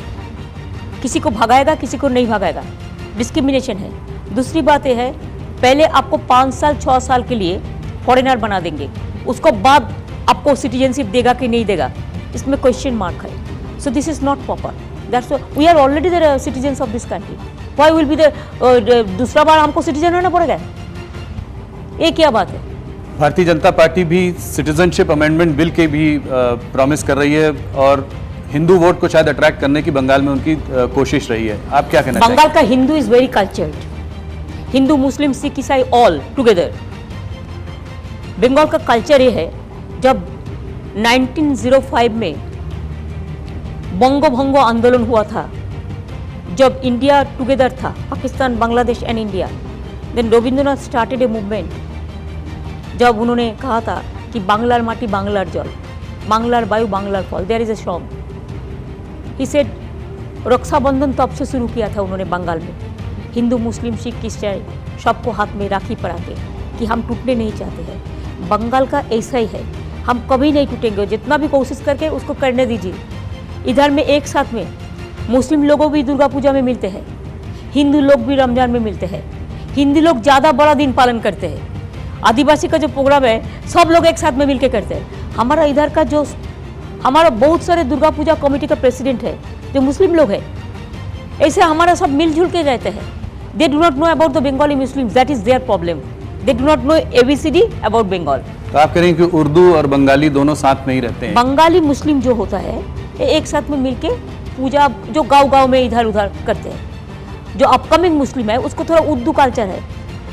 किसी को भगाएगा किसी को नहीं भगाएगा, डिस्क्रिमिनेशन है। दूसरी बात यह है, पहले आपको 5 साल 6 साल के लिए फॉरेनर बना देंगे, उसको बाद आपको सिटीजनशिप देगा कि नहीं देगा, इसमें क्वेश्चन मार्क है। So this is not proper, that's we are already the citizens of this country, why will be the दूसरा बार हमको सिटीजन रहना पड़ेगा? ये क्या बात है?
भारतीय जनता पार्टी भी सिटीजनशिप अमेंडमेंट बिल के भी प्रॉमिस कर रही है और हिंदू वोट को शायद अट्रैक्ट करने की बंगाल में उनकी कोशिश रही है। आप क्या कहना
बंगाल का Hindu is very cultured, Hindu मुस्लिम सिख ईसाई ऑल टुगेदर। बंगाल का कल्चर ये है, जब 1905 में बंगो भंगो आंदोलन हुआ था, जब इंडिया टुगेदर था, Pakistan, Bangladesh and India, then Rabindranath started a movement. जब उन्होंने कहा था कि बांग्लार माटी बांग्लार जल, बांग्लार वायु बांग्लार फल, there is a song, he said. Rakshabandhan तब से शुरू किया था उन्होंने बंगाल में, हिंदू मुस्लिम सिख क्रिश्चियन सबको हाथ में राखी पड़ा के, कि हम टूटने नहीं चाहते हैं। बंगाल का ऐसा ही है, हम कभी नहीं टूटेंगे, जितना भी कोशिश करके उसको करने दीजिए। इधर में एक साथ में मुस्लिम लोगों भी दुर्गा पूजा में मिलते हैं, हिंदू लोग भी रमजान में मिलते हैं, हिंदी लोग ज़्यादा बड़ा दिन पालन करते हैं, आदिवासी का जो प्रोग्राम है सब लोग एक साथ में मिलकर करते हैं। हमारा इधर का जो हमारा बहुत सारे दुर्गा पूजा कमेटी का प्रेसिडेंट है जो मुस्लिम लोग हैं, ऐसे हमारा सब मिलजुल के रहते हैं। They do not know about the Bengali Muslims, that is their problem, they do not know ABCD about Bengal.
तो आप कह रहे हैं कि उर्दू और बंगाली दोनों साथ में ही रहते हैं?
बंगाली मुस्लिम जो होता है ये एक साथ में मिलके पूजा जो गांव-गांव में इधर उधर करते हैं। जो अपकमिंग मुस्लिम है उसको थोड़ा उर्दू कल्चर है,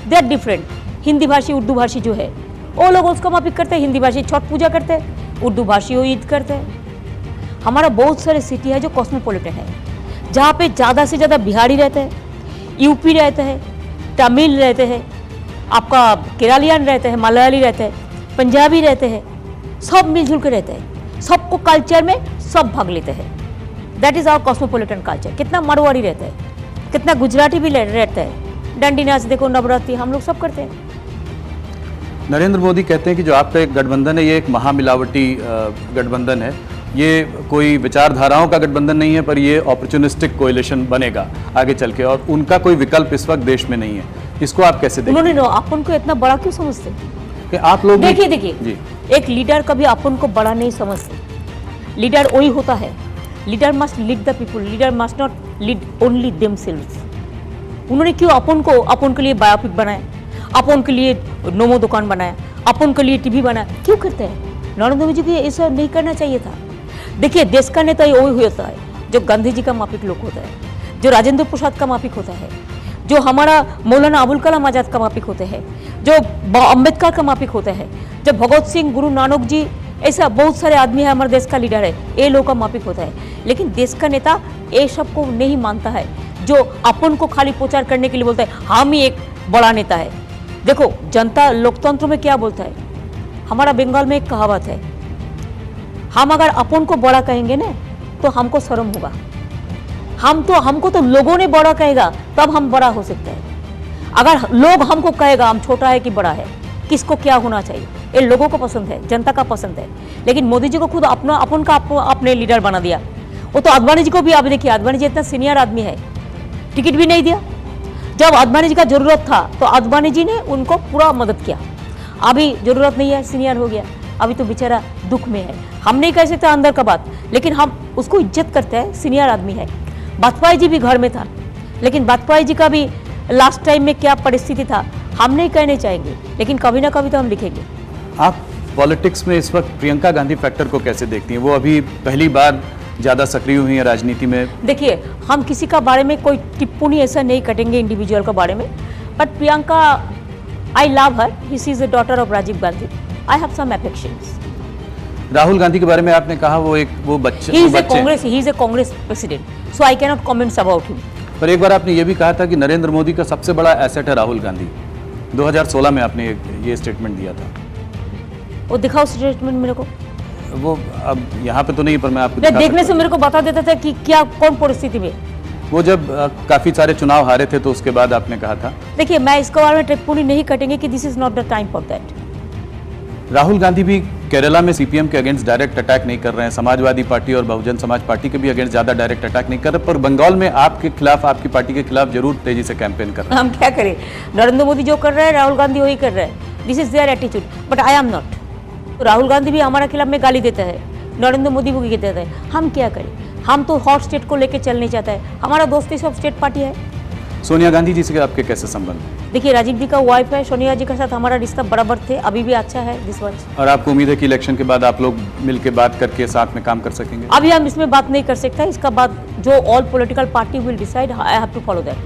दे आर डिफरेंट। हिंदी भाषी उर्दू भाषी जो है वो लोग उसको मापिक करते हैं, हिंदी भाषी छठ पूजा करते हैं, उर्दू भाषी वो ईद करते हैं। हमारा बहुत सारे सिटी है जो कॉस्मोपॉलिटन है, जहाँ पे ज़्यादा से ज़्यादा बिहारी रहते हैं, यूपी रहते हैं, तमिल रहते हैं, आपका केरलियन रहते हैं, मलयाली रहते हैं, पंजाबी रहते हैं, सब मिलजुल के रहते हैं, सबको कल्चर में सब भाग लेते हैं। That is our cosmopolitan culture. कितना मारवाड़ी रहता है, कितना गुजराती भी रहता है, डंडी नाच देखो, नवरात्रि हम लोग सब करते हैं।
नरेंद्र मोदी कहते हैं कि जो आपका एक गठबंधन है ये एक महामिलावटी गठबंधन है ये कोई विचारधाराओं का गठबंधन नहीं है, पर ये अपॉर्चुनिस्टिक कोएलिशन बनेगा आगे चल के, और उनका कोई विकल्प इस वक्त देश में नहीं है। इसको आप कैसे देखते
उन्होंने अपन को इतना बड़ा क्यों समझते हैं?
हैं कि आप लोग
देखिए
जी
देखिए, एक लीडर कभी अपन को बड़ा नहीं समझते। लीडर वही होता है, leader must lead the people, leader must not lead only themselves. उन्होंने क्यों अपन के लिए बायोपिक बनाया, अपन के लिए नोमो दुकान बनाया, अपन के लिए टीवी बनाया? क्यों करते हैं? नरेंद्र मोदी को ऐसा नहीं करना चाहिए था। देखिए, देश का नेता वही होता है जो गांधी जी का मापिक लोग होता है, जो राजेंद्र प्रसाद का मापिक होता है, जो हमारा मौलाना अबुल कलाम आजाद का मापिक होते हैं, जो अम्बेडकर का मापिक होता है, जो भगत सिंह, गुरु नानक जी, ऐसा बहुत सारे आदमी है, हमारे देश का लीडर है, ये लोग का मापिक होता है। लेकिन देश का नेता ये सब को नहीं मानता है, जो अपन को खाली प्रचार करने के लिए बोलता है हम ही एक बड़ा नेता है। देखो, जनता लोकतंत्र में क्या बोलता है, हमारा बंगाल में एक कहावत है, हम अगर अपन को बड़ा कहेंगे ना तो हमको शर्म होगा, हमको तो लोगों ने बड़ा कहेगा तब हम बड़ा हो सकते हैं। अगर लोग हमको कहेगा हम छोटा है कि बड़ा है, किसको क्या होना चाहिए, ये लोगों को पसंद है, जनता का पसंद है। लेकिन मोदी जी को खुद अपने लीडर बना दिया। वो तो अडवाणी जी को भी, आप देखिए, अडवाणी जी इतना सीनियर आदमी है, टिकट भी नहीं दिया। जब अडवाणी जी का जरूरत था तो अडवाणी जी ने उनको पूरा मदद किया। अभी जरूरत नहीं है, सीनियर हो गया, अभी तो बेचारा दुख में है। हम नहीं कह सकते अंदर का बात, लेकिन हम उसको इज्जत करते हैं, सीनियर आदमी है। वाजपेयी जी भी घर में था, लेकिन वाजपेयी जी का भी लास्ट टाइम में क्या परिस्थिति था हम नहीं कहने चाहेंगे, लेकिन कभी ना कभी तो हम लिखेंगे।
आप पॉलिटिक्स में इस वक्त प्रियंका गांधी फैक्टर को कैसे देखती हैं? वो अभी पहली बार ज़्यादा सक्रिय हुई हैं राजनीति में।
देखिए, हम किसी का बारे में कोई टिप्पणी ऐसा नहीं कटेंगे इंडिविजुअल के बारे में, but Priyanka, I love her, she is the daughter of Rajiv Gandhi, I have some affections.
Rahul Gandhi के बारे में आपने कहा वो बच्चे,
he is a Congress president, so I cannot comments about him.
पर एक बार आपने ये भी कहा था कि नरेंद्र मोदी का सबसे बड़ा एसेट है राहुल गांधी। 2016 में आपने ये स्टेटमेंट दिया था।
वो दिखाओ स्टेटमेंट मेरे को।
वो अब यहाँ पे तो नहीं, पर मैं आपको दिखा
देखने
सकता
से मेरे को बता देता था कि क्या कौन परिस्थिति में।
हूं। वो जब काफी सारे चुनाव हारे थे तो उसके बाद आपने कहा था।
देखिए, मैं इसके बारे में टिप्पणी नहीं कटेंगे कि this is not the time for that.
Rahul Gandhi भी केरला में सीपीएम के अगेंस्ट डायरेक्ट अटैक नहीं कर रहे हैं, समाजवादी पार्टी और बहुजन समाज पार्टी के भी अगेंस्ट ज्यादा डायरेक्ट अटैक नहीं कर रहे, पर बंगाल में आपके खिलाफ, आपकी पार्टी के खिलाफ जरूर तेजी से कैंपेन कर रहे हैं।
हम क्या करें, नरेंद्र मोदी जो कर रहे हैं राहुल गांधी वही कर रहे हैं, this is their attitude, but I am not. Rahul Gandhi भी हमारा खिलाफ में गाली देता है, नरेंद्र मोदी को भी देता है, हम क्या करें? हम तो हॉट स्टेट को लेकर चलने चाहता है, हमारा दोस्ती सब स्टेट पार्टी है।
सोनिया गांधी जी से आपके कैसे संबंध हैं?
देखिए, राजीव जी का वाइफ है, सोनिया जी के साथ हमारा रिश्ता बराबर थे, अभी भी अच्छा है दिस वर्ष।
और आपको उम्मीद है कि इलेक्शन के बाद आप लोग मिलकर बात करके साथ में काम कर सकेंगे?
अभी हम इसमें बात नहीं कर सकते, इसका बाद जो all political party will decide, I have to follow that.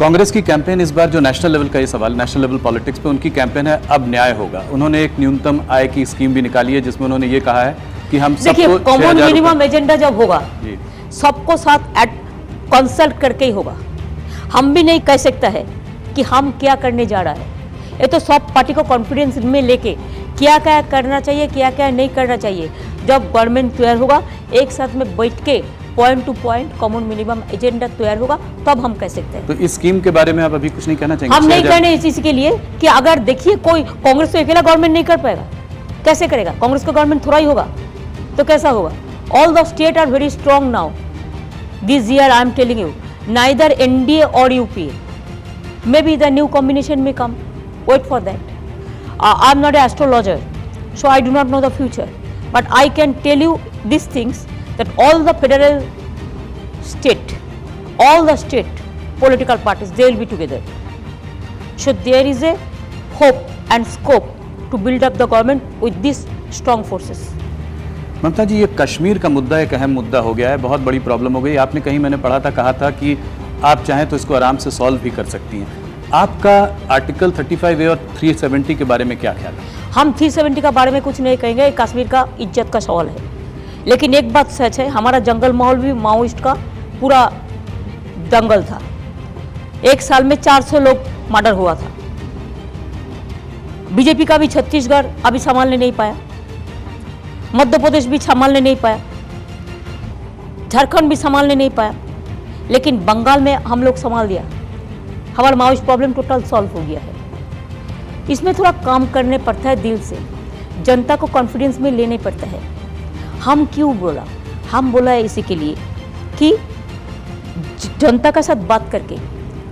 Congress की कैंपेन इस बार, जो नेशनल लेवल का ये सवाल, नेशनल लेवल पॉलिटिक्स पे उनकी कैंपेन है अब न्याय होगा। उन्होंने एक न्यूनतम आय की स्कीम भी निकाली है जिसमें उन्होंने ये कहा है कि हम
देखिए,
सबको
कॉमन
6,000
मिनिमम एजेंडा जब होगा
जी,
सबको साथ कंसल्ट करके ही होगा। हम भी नहीं कह सकता है कि हम क्या करने जा रहा है, ये तो सब पार्टी को कॉन्फिडेंस में लेके क्या क्या करना चाहिए, क्या क्या नहीं करना चाहिए। जब गवर्नमेंट तैयार होगा, एक साथ में बैठ के point two point common minimum agenda तैयार होगा, तब हम कह सकते हैं।
तो इस स्कीम के बारे में आप अभी कुछ नहीं कहना चाहेंगे?
हम नहीं कहने इस चीज के लिए कि अगर देखिए, कोई कांग्रेस तो अकेला गवर्नमेंट नहीं कर पाएगा, कैसे करेगा? कांग्रेस का गवर्नमेंट थोड़ा ही होगा, तो कैसा होगा? All the state are very strong now this year, I am telling you, neither NDA or UPA. Maybe the new combination may come. Wait for that. I'm not an astrologer, so I do not know the future. But I can tell you these things, that all the federal state, all the state political parties, they will be together. So there is a hope and scope to build up the government with these strong forces.
ममता जी, ये कश्मीर का मुद्दा एक अहम मुद्दा हो गया है, बहुत बड़ी प्रॉब्लम हो गई। आपने कहीं, मैंने पढ़ा था, कहा था कि आप चाहें तो इसको आराम से सॉल्व भी कर सकती हैं। आपका आर्टिकल 35A और 370 के बारे में क्या ख्याल है?
हम 370 का बारे में कुछ नहीं कहेंगे, कश्मीर का इज्जत का सवाल है। लेकिन एक बात सच है, हमारा जंगल माहौल भी माओइस्ट का पूरा दंगल था। एक साल में 400 लोग मर्डर हुआ था। बीजेपी का भी छत्तीसगढ़ अभी संभालने नहीं पाया, मध्य प्रदेश भी संभालने नहीं पाया, झारखंड भी संभालने नहीं पाया, लेकिन बंगाल में हम लोग संभाल दिया। हमारा माओइस्ट प्रॉब्लम टोटल सॉल्व हो गया है। इसमें थोड़ा काम करने पड़ता है, दिल से जनता को कॉन्फिडेंस में लेने पड़ता है। हम क्यों बोला? हम बोला है इसी के लिए कि जनता के साथ बात करके,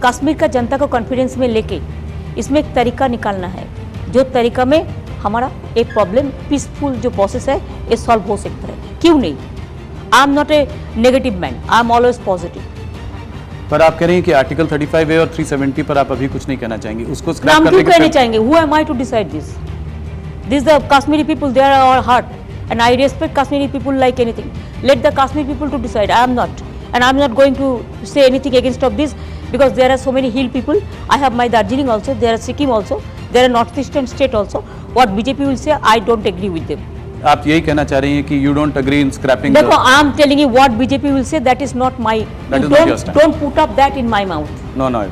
कश्मीर का जनता को कॉन्फिडेंस में लेके इसमें एक तरीका निकालना है, जो तरीका में हमारा एक प्रॉब्लम पीसफुल जो प्रोसेस है ये सॉल्व हो सकता है। क्यों नहीं? I am not a negative man, I am always positive.
पर आप कह रही हैं कि आर्टिकल 35A और 370 पर आप अभी कुछ नहीं कहना चाहेंगे, उसको स्क्रैप
हम
करने
क्यों
के
कहने
फिर-
चाहेंगे? Who am I to decide this? This the Kashmiri people, they are our heart, and I respect Kashmiri people like anything. Let the Kashmiri people to decide. I am not, and I am not going to say anything against of this because there are so many hill people. I have my Darjeeling also. There are Sikkim also. There are northeastern state also. What BJP will say, I don't agree with them.
आप यही कहना चाह रही हैं कि you don't agree in scrapping
देखो, I am telling you what BJP will say. That is not my.
That
you
is not your stand.
don't put up that in my mouth.
No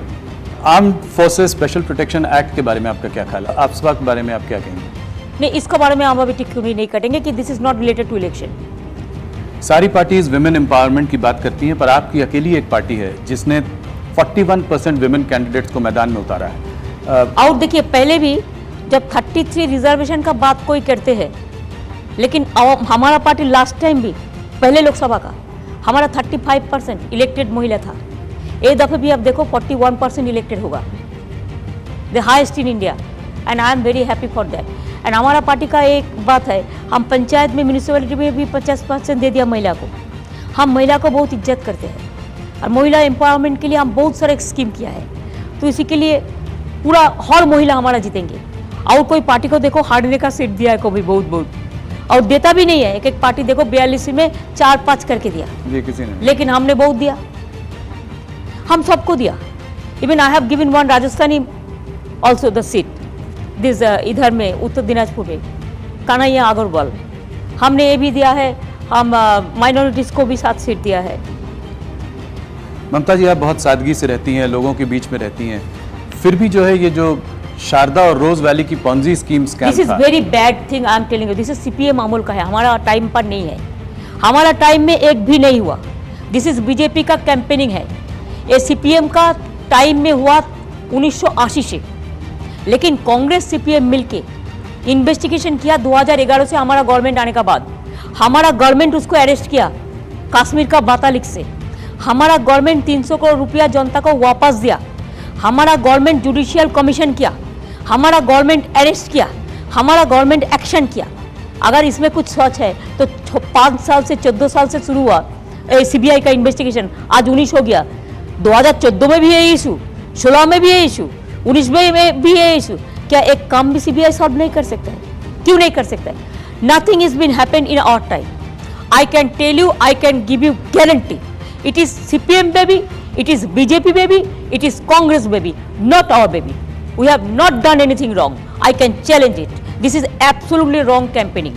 armed forces special protection act के बारे में आपका क्या ख्याल है? AFSPA के बारे में आप क्या कहेंगे?
नहीं, इसके बारे में हम अभी टिप्पणी नहीं करेंगे कि this is not related to election.
सारी पार्टीज विमेन एम्पावरमेंट की बात करती हैं, पर आपकी अकेली एक पार्टी है जिसने 41% विमेन कैंडिडेट्स को मैदान में उतारा है।
और देखिए, पहले भी जब 33 रिजर्वेशन का बात कोई करते हैं, लेकिन हमारा पार्टी लास्ट टाइम भी पहले लोकसभा का हमारा 35% इलेक्टेड महिला था। एक दफे भी आप देखो 41% इलेक्टेड होगा, the highest in India, and I am very happy for that. And हमारा पार्टी का एक बात है, हम पंचायत में, म्यूनिसिपैलिटी में भी 50% दे दिया महिला को। हम महिला को बहुत इज्जत करते हैं और महिला एम्पावरमेंट के लिए हम बहुत सारे स्कीम किया है, तो इसी के लिए पूरा हर महिला हमारा जीतेंगे। और कोई पार्टी को देखो हारने का सीट दिया है कभी, बहुत और देता भी नहीं है। एक एक पार्टी देखो 42 में 4-5 करके दिया,
ये किसी ने
लेकिन हमने बहुत दिया, हम सबको दिया। Even I have given one Rajasthani also the seat this इधर में उत्तर दिनाजपुर में, कन्हैया अग्रवाल, हमने ये भी दिया है। हम माइनॉरिटीज़ को भी 7 सीट दिया है।
ममता जी, आप बहुत सादगी से रहती हैं, लोगों के बीच में रहती हैं, फिर भी जो है ये जो शारदा और रोज वैली की Ponzi scheme scam
this is
था,
very bad thing, I am telling you. This is CPM Amul का है, हमारा टाइम पर नहीं है, हमारा टाइम में एक भी नहीं हुआ। दिस इज BJP का कैंपेनिंग है। ये CPM का टाइम में हुआ 1980 से, लेकिन कांग्रेस CPM मिलके इन्वेस्टिगेशन किया 2011 से हमारा गवर्नमेंट आने का बाद। हमारा गवर्नमेंट उसको अरेस्ट किया कश्मीर का बातालिक से। हमारा गवर्नमेंट 300 करोड़ रुपया जनता को वापस दिया। हमारा गवर्नमेंट जुडिशियल कमीशन किया, हमारा गवर्नमेंट अरेस्ट किया, हमारा गवर्नमेंट एक्शन किया। अगर इसमें कुछ सच है तो 5 साल से 14 साल से शुरू हुआ CBI का इन्वेस्टिगेशन, आज 19 हो गया। 2014 में भी ये इशू, 16 में भी ये इशू, 19 में भी ये इशू। क्या एक काम भी CBI सॉल्व नहीं कर सकता है? क्यों नहीं कर सकता है? Nothing is been happen in our time. I can tell you, I can give you guarantee, it is CPM baby, it is BJP baby, it is Congress baby, not our baby. We have not done anything wrong. I can challenge it. This is absolutely wrong campaigning,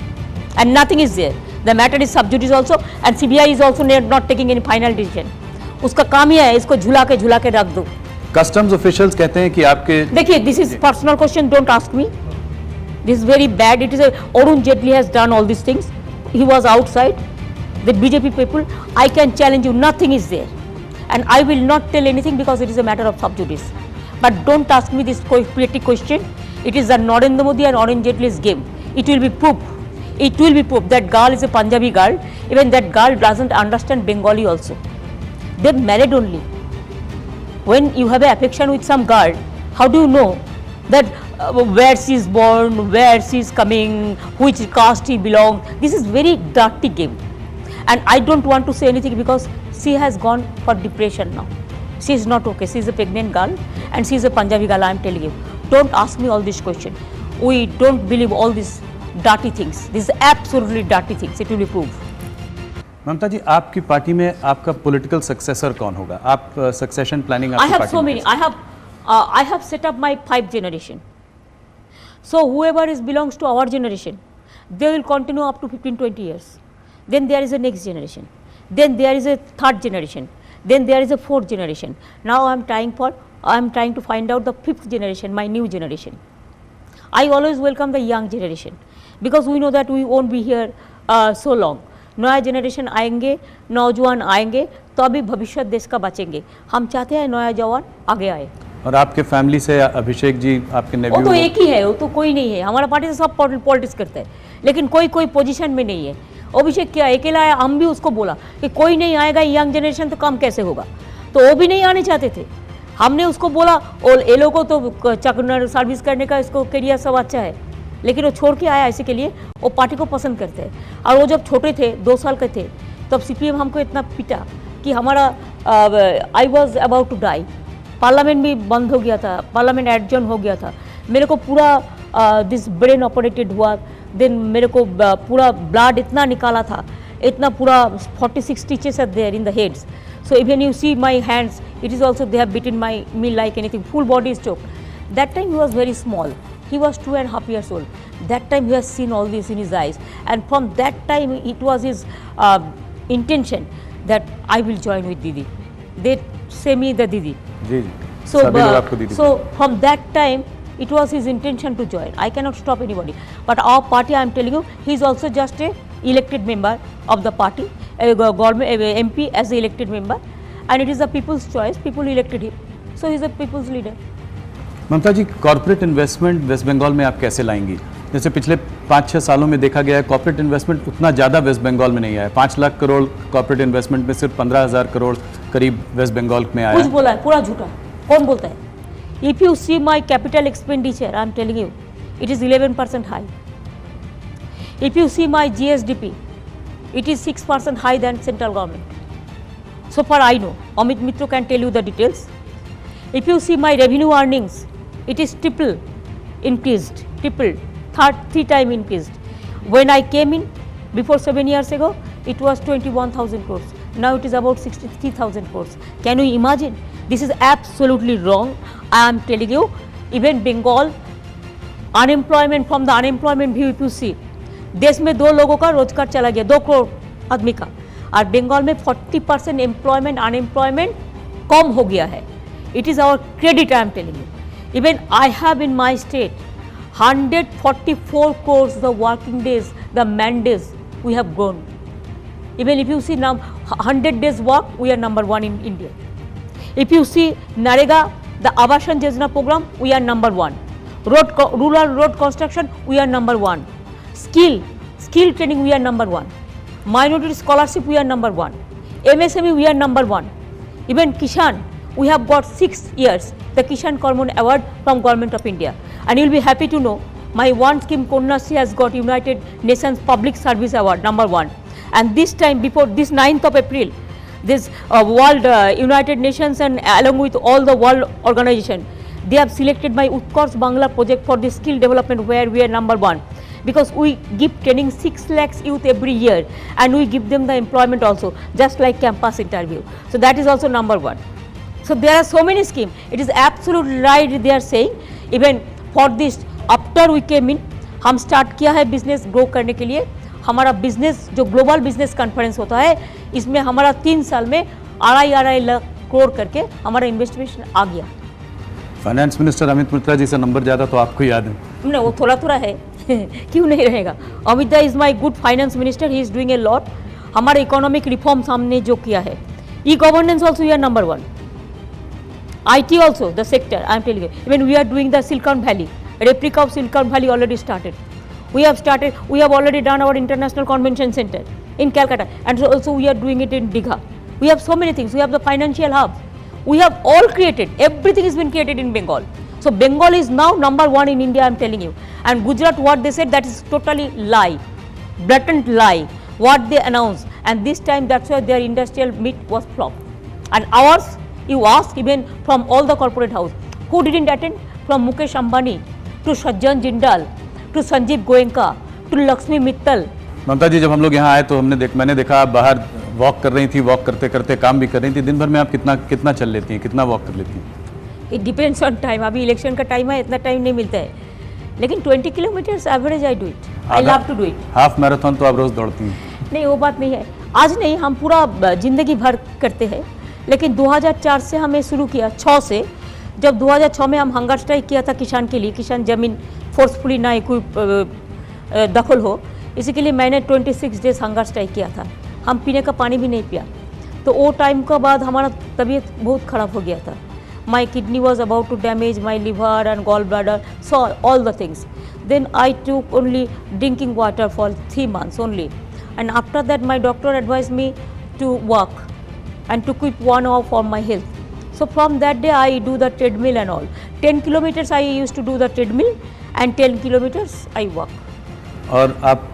and nothing is there. The matter is sub judice also, and CBI is also not taking any final decision. उसका काम ही है इसको झुला के रख दो।
Customs officials कहते हैं कि आपके
देखिए, this is personal question, don't ask me. This is very bad. It is Arun Jaitley has done all this things, he was outside the BJP people. I can challenge you, nothing is there, and I will not tell anything because it is a matter of sub judice. But don't ask me this petty question. It is the Narendra Modi and Arun Jaitley's game. It will be proof. It will be proof. That girl is a Punjabi girl. Even that girl doesn't understand Bengali also. They married only. When you have an affection with some girl, how do you know that where she is born, where she is coming, which caste he belongs? This is very dirty game. And I don't want to say anything because she has gone for depression now. She is not okay. She is a pregnant girl and she is a Punjabi girl. I am telling you. Don't ask me all this question. We don't believe all these dirty things. This is absolutely dirty things. It will be proved.
ममता जी, आपकी party में आपका political successor कौन होगा? आप succession planning
I have so many. I have set up my 5 generation. So whoever belongs to our generation, they will continue up to 15-20 years. Then there is a next generation. Then there is a 3rd generation. Then there is a 4th generation. Now I am trying to find out the 5th generation, my new generation. I always welcome the young generation because we know that we won't be here so long. नया generation आएंगे, नौजवान आएंगे, तो अभी भविष्य देश का बचेंगे। हम चाहते हैं नया जवान आगे आए।
और आपके फैमिली से अभिषेक जी आपके
वो
नेव्यू
तो एक ही है, वो तो कोई नहीं है। हमारा पार्टी से सब पॉलिटिक्स करता है, लेकिन कोई कोई पोजीशन में नहीं है। अभिषेक क्या अकेला है, हम भी उसको बोला कि कोई नहीं आएगा, यंग जनरेशन तो काम कैसे होगा, तो वो भी नहीं आने चाहते थे। हमने उसको बोला, और ये लोगों को तो चकनर सर्विस करने का इसको करियर सब अच्छा है, लेकिन वो छोड़ के आया इसी के लिए, वो पार्टी को पसंद करते हैं। और वो जब छोटे थे, 2 साल के थे, तब सीपीएम हमको इतना पीटा कि हमारा I was about to die. Parliament भी बंद हो गया था, पार्लियामेंट एडजर्न हो गया था, मेरे को पूरा दिस ब्रेन ऑपरेटेड हुआ। देन मेरे को पूरा ब्लड इतना निकाला था, इतना पूरा 46 stitches are there in the heads. So even you see my hands, it is also they have beaten me like anything, full body is choked. That time he was very small, he was 2.5 years old. That time he has seen all this in his eyes, and from that time it was his intention that I will join with Didi. They say me the Didi.
Ji ji
So,
सभी लोग आपको दीदी
so from that time, it was his intention to join. I cannot stop anybody. But our party, I am telling you, he is also just a elected member of the party, a government a MP as a elected member, and it is the people's choice. People elected him, so he is a people's leader.
Mamata ji, corporate investment West Bengal में आप कैसे लाएंगी? जैसे पिछले 5-6 सालों में देखा गया है, कॉर्पोरेट इन्वेस्टमेंट उतना ज़्यादा वेस्ट बंगाल में नहीं आया। 5 लाख करोड़ कॉर्पोरेट इन्वेस्टमेंट में सिर्फ 15,000 करोड़ करीब वेस्ट बंगाल में आया
कुछ
है।
बोला है, पूरा झूठा। कौन बोलता है? If you see my capital expenditure, I am telling you, it is 11% high. If you see my GSDP, it is 6% high than central government. So far I know. Amit Mitra can tell you the details. If you see my revenue earnings, it is increased, tripled, 3 times increased. When I came in before 7 years ago, it was 21,000 crores. Now it is about 63,000 crores. Can you imagine? This is absolutely wrong. I am telling you, even Bengal, unemployment, from the unemployment view if you see, देश में 2 लोगों का रोजगार चला गया, 2 करोड़ आदमी का, और बंगाल में 40% एम्प्लॉयमेंट अनएम्प्लॉयमेंट कम हो गया है। It is our credit, I am telling you. Even I have in my state 144 crores the working days, the man days we have grown. Even if you see now 100 days work, we are number 1 in India. If you see Narega, the Abasan Yojana program, we are number 1. Rural road construction, we are number 1. Skill training, we are number 1. Minority scholarship, we are number 1. MSME, we are number 1. Even Kishan, we have got 6 years the Kishan Karman Award from Government of India. And you will be happy to know, my one scheme Konyasri has got United Nations Public Service Award, number 1. And this time, before this 9th of April, this World United Nations and along with all the world organization, they have selected my Utkarsh Bangla project for the skill development, where we are number 1. Because we give training 6 lakhs youth every year, and we give them the employment also, just like campus interview. So that is also number 1. So there are so many schemes. It is absolutely right they are saying. Even for this, after we came in, हम start किया है business grow करने के लिए। हमारा business जो global business conference होता है, इसमें हमारा 3 साल में 2.5 लाख करोड़ करके हमारा इन्वेस्टमेंट आ गया।
फाइनेंस मिनिस्टर अमित मित्रा जी से नंबर ज़्यादा तो आपको याद है?
नहीं, वो थोड़ा है क्यों नहीं रहेगा। Amit da is my good finance minister, he is doing a lot. हमारे इकोनॉमिक रिफॉर्म्स हमने जो किया है, e governance also we are number 1। IT also, the sector, I am telling you. Even we are doing the Silicon Valley, replica of Silicon Valley already started. We have already done our international convention center in Calcutta, and so also we are doing it in Digha. We have so many things. We have the financial hubs. We have all created, everything has been created in Bengal. So Bengal is now number 1 in India, I am telling you. And Gujarat, what they said, that is totally lie, blatant lie, what they announced. And this time, that's why their industrial meet was flop. And ours, you ask even from all the corporate house, who didn't attend? From Mukesh Ambani to Sajjan Jindal to Sanjeev Goenka to Lakshmi Mittal.
ममता जी, जब हम लोग यहाँ आए तो मैंने देखा आप बाहर वॉक कर रही थी, वॉक करते करते काम भी कर रही थी। दिन भर में आप कितना चल लेती हैं, कितना वॉक कर लेती हैं?
It depends on time. अभी इलेक्शन का टाइम है, इतना टाइम नहीं मिलता है, लेकिन 20 kilometres average I do it. I love to do it.
Half marathon तो आप रोज दौड़ती हैं?
नहीं, वो बात नहीं है। आज नहीं, हम पूरा जिंदगी भर करते हैं, लेकिन 2004 से हमें शुरू किया, 6 से। जब 2006 में हम हंगर स्ट्राइक किया था किसान के लिए, किसान जमीन फोर्सफुली ना कोई दखल हो, इसी के लिए मैंने 26 डेज हंगर स्ट्राइक किया था। हम पीने का पानी भी नहीं पिया। तो वो टाइम के बाद हमारा तबीयत बहुत ख़राब हो गया था। my kidney was about to damage, my liver and gallbladder, so all the things. Then I took only drinking water for 3 months only, and after that my doctor advised me to walk and to keep 1 hour for my health. So from that day I do the treadmill and all. 10 kilometers I used to do the treadmill and 10 kilometers I walk.
और आप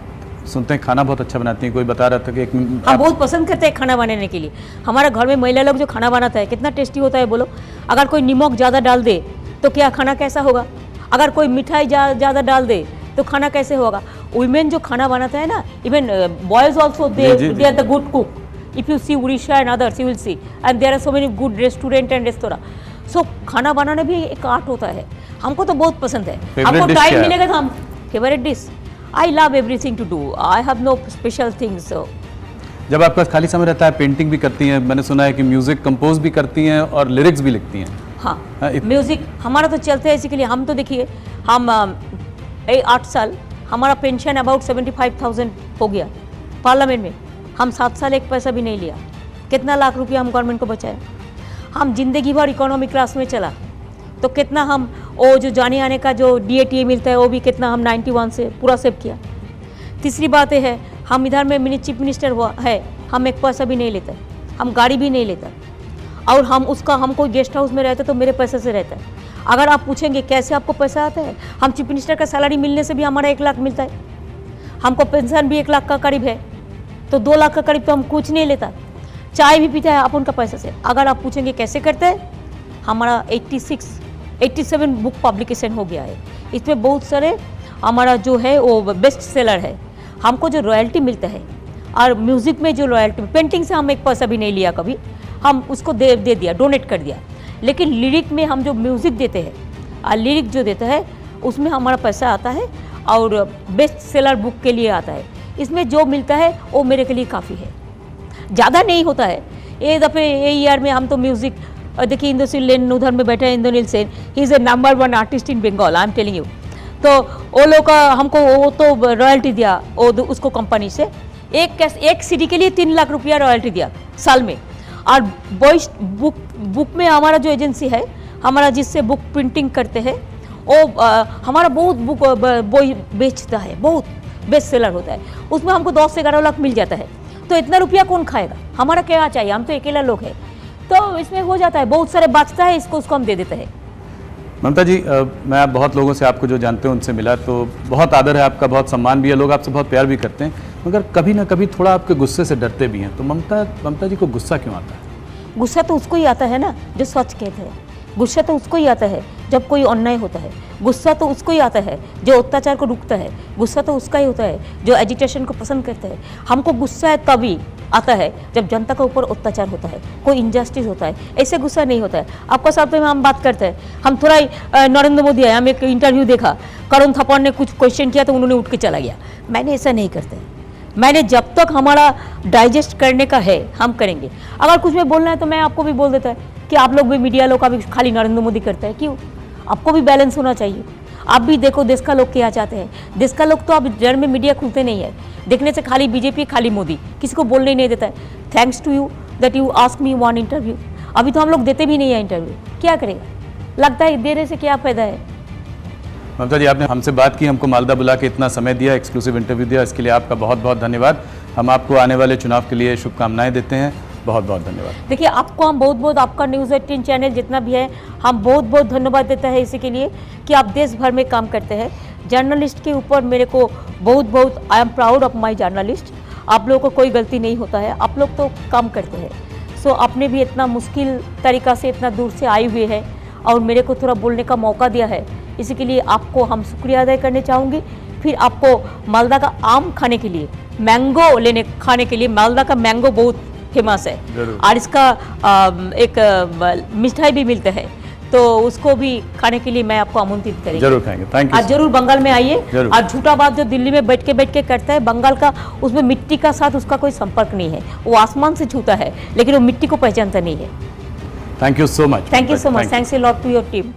सुनते हैं खाना बहुत अच्छा बनाती हैं, कोई बता रहा था कि
हम बहुत पसंद करते हैं खाना बनाने के लिए। हमारा घर में महिला लोग जो खाना बनाता है कितना टेस्टी होता है बोलो। अगर कोई नमक ज़्यादा डाल दे तो क्या खाना कैसा होगा, अगर कोई मिठाई ज़्यादा डाल दे तो खाना कैसे होगा। वुमेन जो खाना बनाता है ना, even boys also they are the good cook. If you see Orissa and others you will see, and there are so many good restaurant and restaurant. सो खाना बनाना भी एक आर्ट होता है, हमको तो बहुत पसंद है। हमको टाइम मिलेगा तो हम favourite dish, I love everything to do, I have no special things.
जब आपका खाली समय रहता है पेंटिंग भी करती हैं, मैंने सुना है कि म्यूजिक कंपोज भी करती हैं और लिरिक्स भी लिखती हैं।
हाँ, म्यूजिक हमारा तो चलते हैं, इसी के लिए हम तो देखिए हम 8 साल हमारा पेंशन अबाउट 75,000 हो गया पार्लियामेंट में। हम 7 साल एक पैसा भी नहीं लिया, कितना लाख रुपया हम गवर्नमेंट को बचाए। हम जिंदगी भर इकोनॉमी क्लास में चला तो कितना हम वो जो जाने आने का जो DATA मिलता है वो भी कितना हम 91 से पूरा सेव किया। तीसरी बात ये है, हम इधर में चीफ मिनिस्टर हुआ है, हम एक पैसा भी नहीं लेता, हम गाड़ी भी नहीं लेता, और हम उसका हम कोई गेस्ट हाउस में रहते तो मेरे पैसे से रहता है। अगर आप पूछेंगे कैसे आपको पैसा आता है, हम चीफ मिनिस्टर का सैलरी मिलने से भी हमारा 1 लाख मिलता है, हमको पेंशन भी 1 लाख का करीब है, तो 2 लाख का करीब तो हम कुछ नहीं लेता। चाय भी पीता है अपन का पैसा से। अगर आप पूछेंगे कैसे करते हैं, हमारा 87 बुक पब्लिकेशन हो गया है, इसमें बहुत सारे हमारा जो है वो बेस्ट सेलर है। हमको जो रॉयल्टी मिलता है, और म्यूज़िक में जो रॉयल्टी, पेंटिंग से हम एक पैसा भी नहीं लिया कभी, हम उसको दे दिया, डोनेट कर दिया। लेकिन लिरिक में हम जो म्यूज़िक देते हैं और लिरिक जो देता है उसमें हमारा पैसा आता है, और बेस्ट सेलर बुक के लिए आता है। इसमें जो मिलता है वो मेरे के लिए काफ़ी है, ज़्यादा नहीं होता है। ये दफ़े ये ईयर में हम तो म्यूज़िक देखिए, इंद्रशील लेन उधर में बैठा है, Indranil Sen, he is a number 1 artist in Bengal, I am telling you. तो वो लोग का हमको वो तो रॉयल्टी दिया वो उसको कंपनी से, एक सीडी के लिए 3 लाख रुपया रॉयल्टी दिया साल में। और बॉइस बुक में हमारा जो एजेंसी है, हमारा जिससे बुक प्रिंटिंग करते हैं, वो हमारा बहुत बुक बॉय बेचता है, बहुत बेस्ट सेलर होता है, उसमें हमको 10 से 11 लाख मिल जाता है। तो इतना रुपया कौन खाएगा, हमारा क्या चाहिए, हम तो अकेला लोग हैं, तो इसमें हो जाता है, बहुत सारे बचता है, उसको हम दे देते हैं।
ममता जी, मैं आप बहुत लोगों से आपको जो जानते हैं उनसे मिला, तो बहुत आदर है आपका, बहुत सम्मान भी है, लोग आपसे बहुत प्यार भी करते हैं, मगर कभी ना कभी थोड़ा आपके गुस्से से डरते भी हैं। तो ममता जी को गुस्सा क्यों आता है?
गुस्सा तो उसको ही आता है ना जो सच कहते हैं, गुस्सा तो उसको ही आता है जब कोई अन्याय होता है, गुस्सा तो उसको ही आता है जो अत्याचार को रुकता है, गुस्सा तो उसका ही होता है जो एजिटेशन को पसंद करता है। हमको गुस्सा है तभी आता है जब जनता के ऊपर अत्याचार होता है, कोई इनजस्टिस होता है, ऐसे गुस्सा नहीं होता है। आपका साथ में हम बात करते हैं, हम थोड़ा ही नरेंद्र मोदी आए, हम एक इंटरव्यू देखा, करुण थप्पड़ ने कुछ क्वेश्चन किया तो उन्होंने उठ के चला गया। मैंने ऐसा नहीं करते, मैंने जब तक हमारा डाइजेस्ट करने का है हम करेंगे। अगर कुछ में बोलना है तो मैं आपको भी बोल देता है कि आप लोग भी, मीडिया लोग का भी खाली नरेंद्र मोदी करता है, क्यों? आपको भी बैलेंस होना चाहिए। आप भी देखो देश का लोग क्या चाहते हैं, देश का लोग तो अब जड़ में मीडिया खुलते नहीं है, देखने से खाली बीजेपी खाली मोदी, किसी को बोलने ही नहीं देता है। Thanks to you that you ask me 1 interview. अभी तो हम लोग देते भी नहीं है इंटरव्यू, क्या करेगा, लगता है देने से क्या फ़ायदा है।
ममता जी, आपने हमसे बात की, हमको मालदा बुला के इतना समय दिया, एक्सक्लूसिव इंटरव्यू दिया, इसके लिए आपका बहुत बहुत धन्यवाद। हम आपको आने वाले चुनाव के लिए शुभकामनाएं देते हैं, बहुत बहुत धन्यवाद।
देखिए, आपको हम बहुत बहुत, आपका न्यूज़ 18 चैनल जितना भी है, हम बहुत बहुत धन्यवाद देते हैं इसी के लिए कि आप देश भर में काम करते हैं। जर्नलिस्ट के ऊपर मेरे को बहुत बहुत, I am proud of my journalist. आप लोगों को कोई गलती नहीं होता है, आप लोग तो काम करते हैं। सो आपने भी इतना मुश्किल तरीक़ा से इतना दूर से आए हुए हैं और मेरे को थोड़ा बोलने का मौका दिया है, इसी के लिए आपको हम शुक्रिया अदा करना चाहूँगी। फिर आपको मालदा का आम खाने के लिए, मैंगो खाने के लिए, मालदा का मैंगो बहुत फेमस है, और इसका एक मिठाई भी मिलता है, तो उसको भी खाने के लिए मैं आपको आमंत्रित करेंगे।
जरूर खाएंगे, थैंक यू।
आज जरूर बंगाल में आइए। और झूठा बात जो दिल्ली में बैठ के करता है बंगाल का, उसमें मिट्टी का साथ उसका कोई संपर्क नहीं है, वो आसमान से छूता है लेकिन वो मिट्टी को पहचानता नहीं है।
Thank you so much.
Thank you so much, thanks a lot to your team.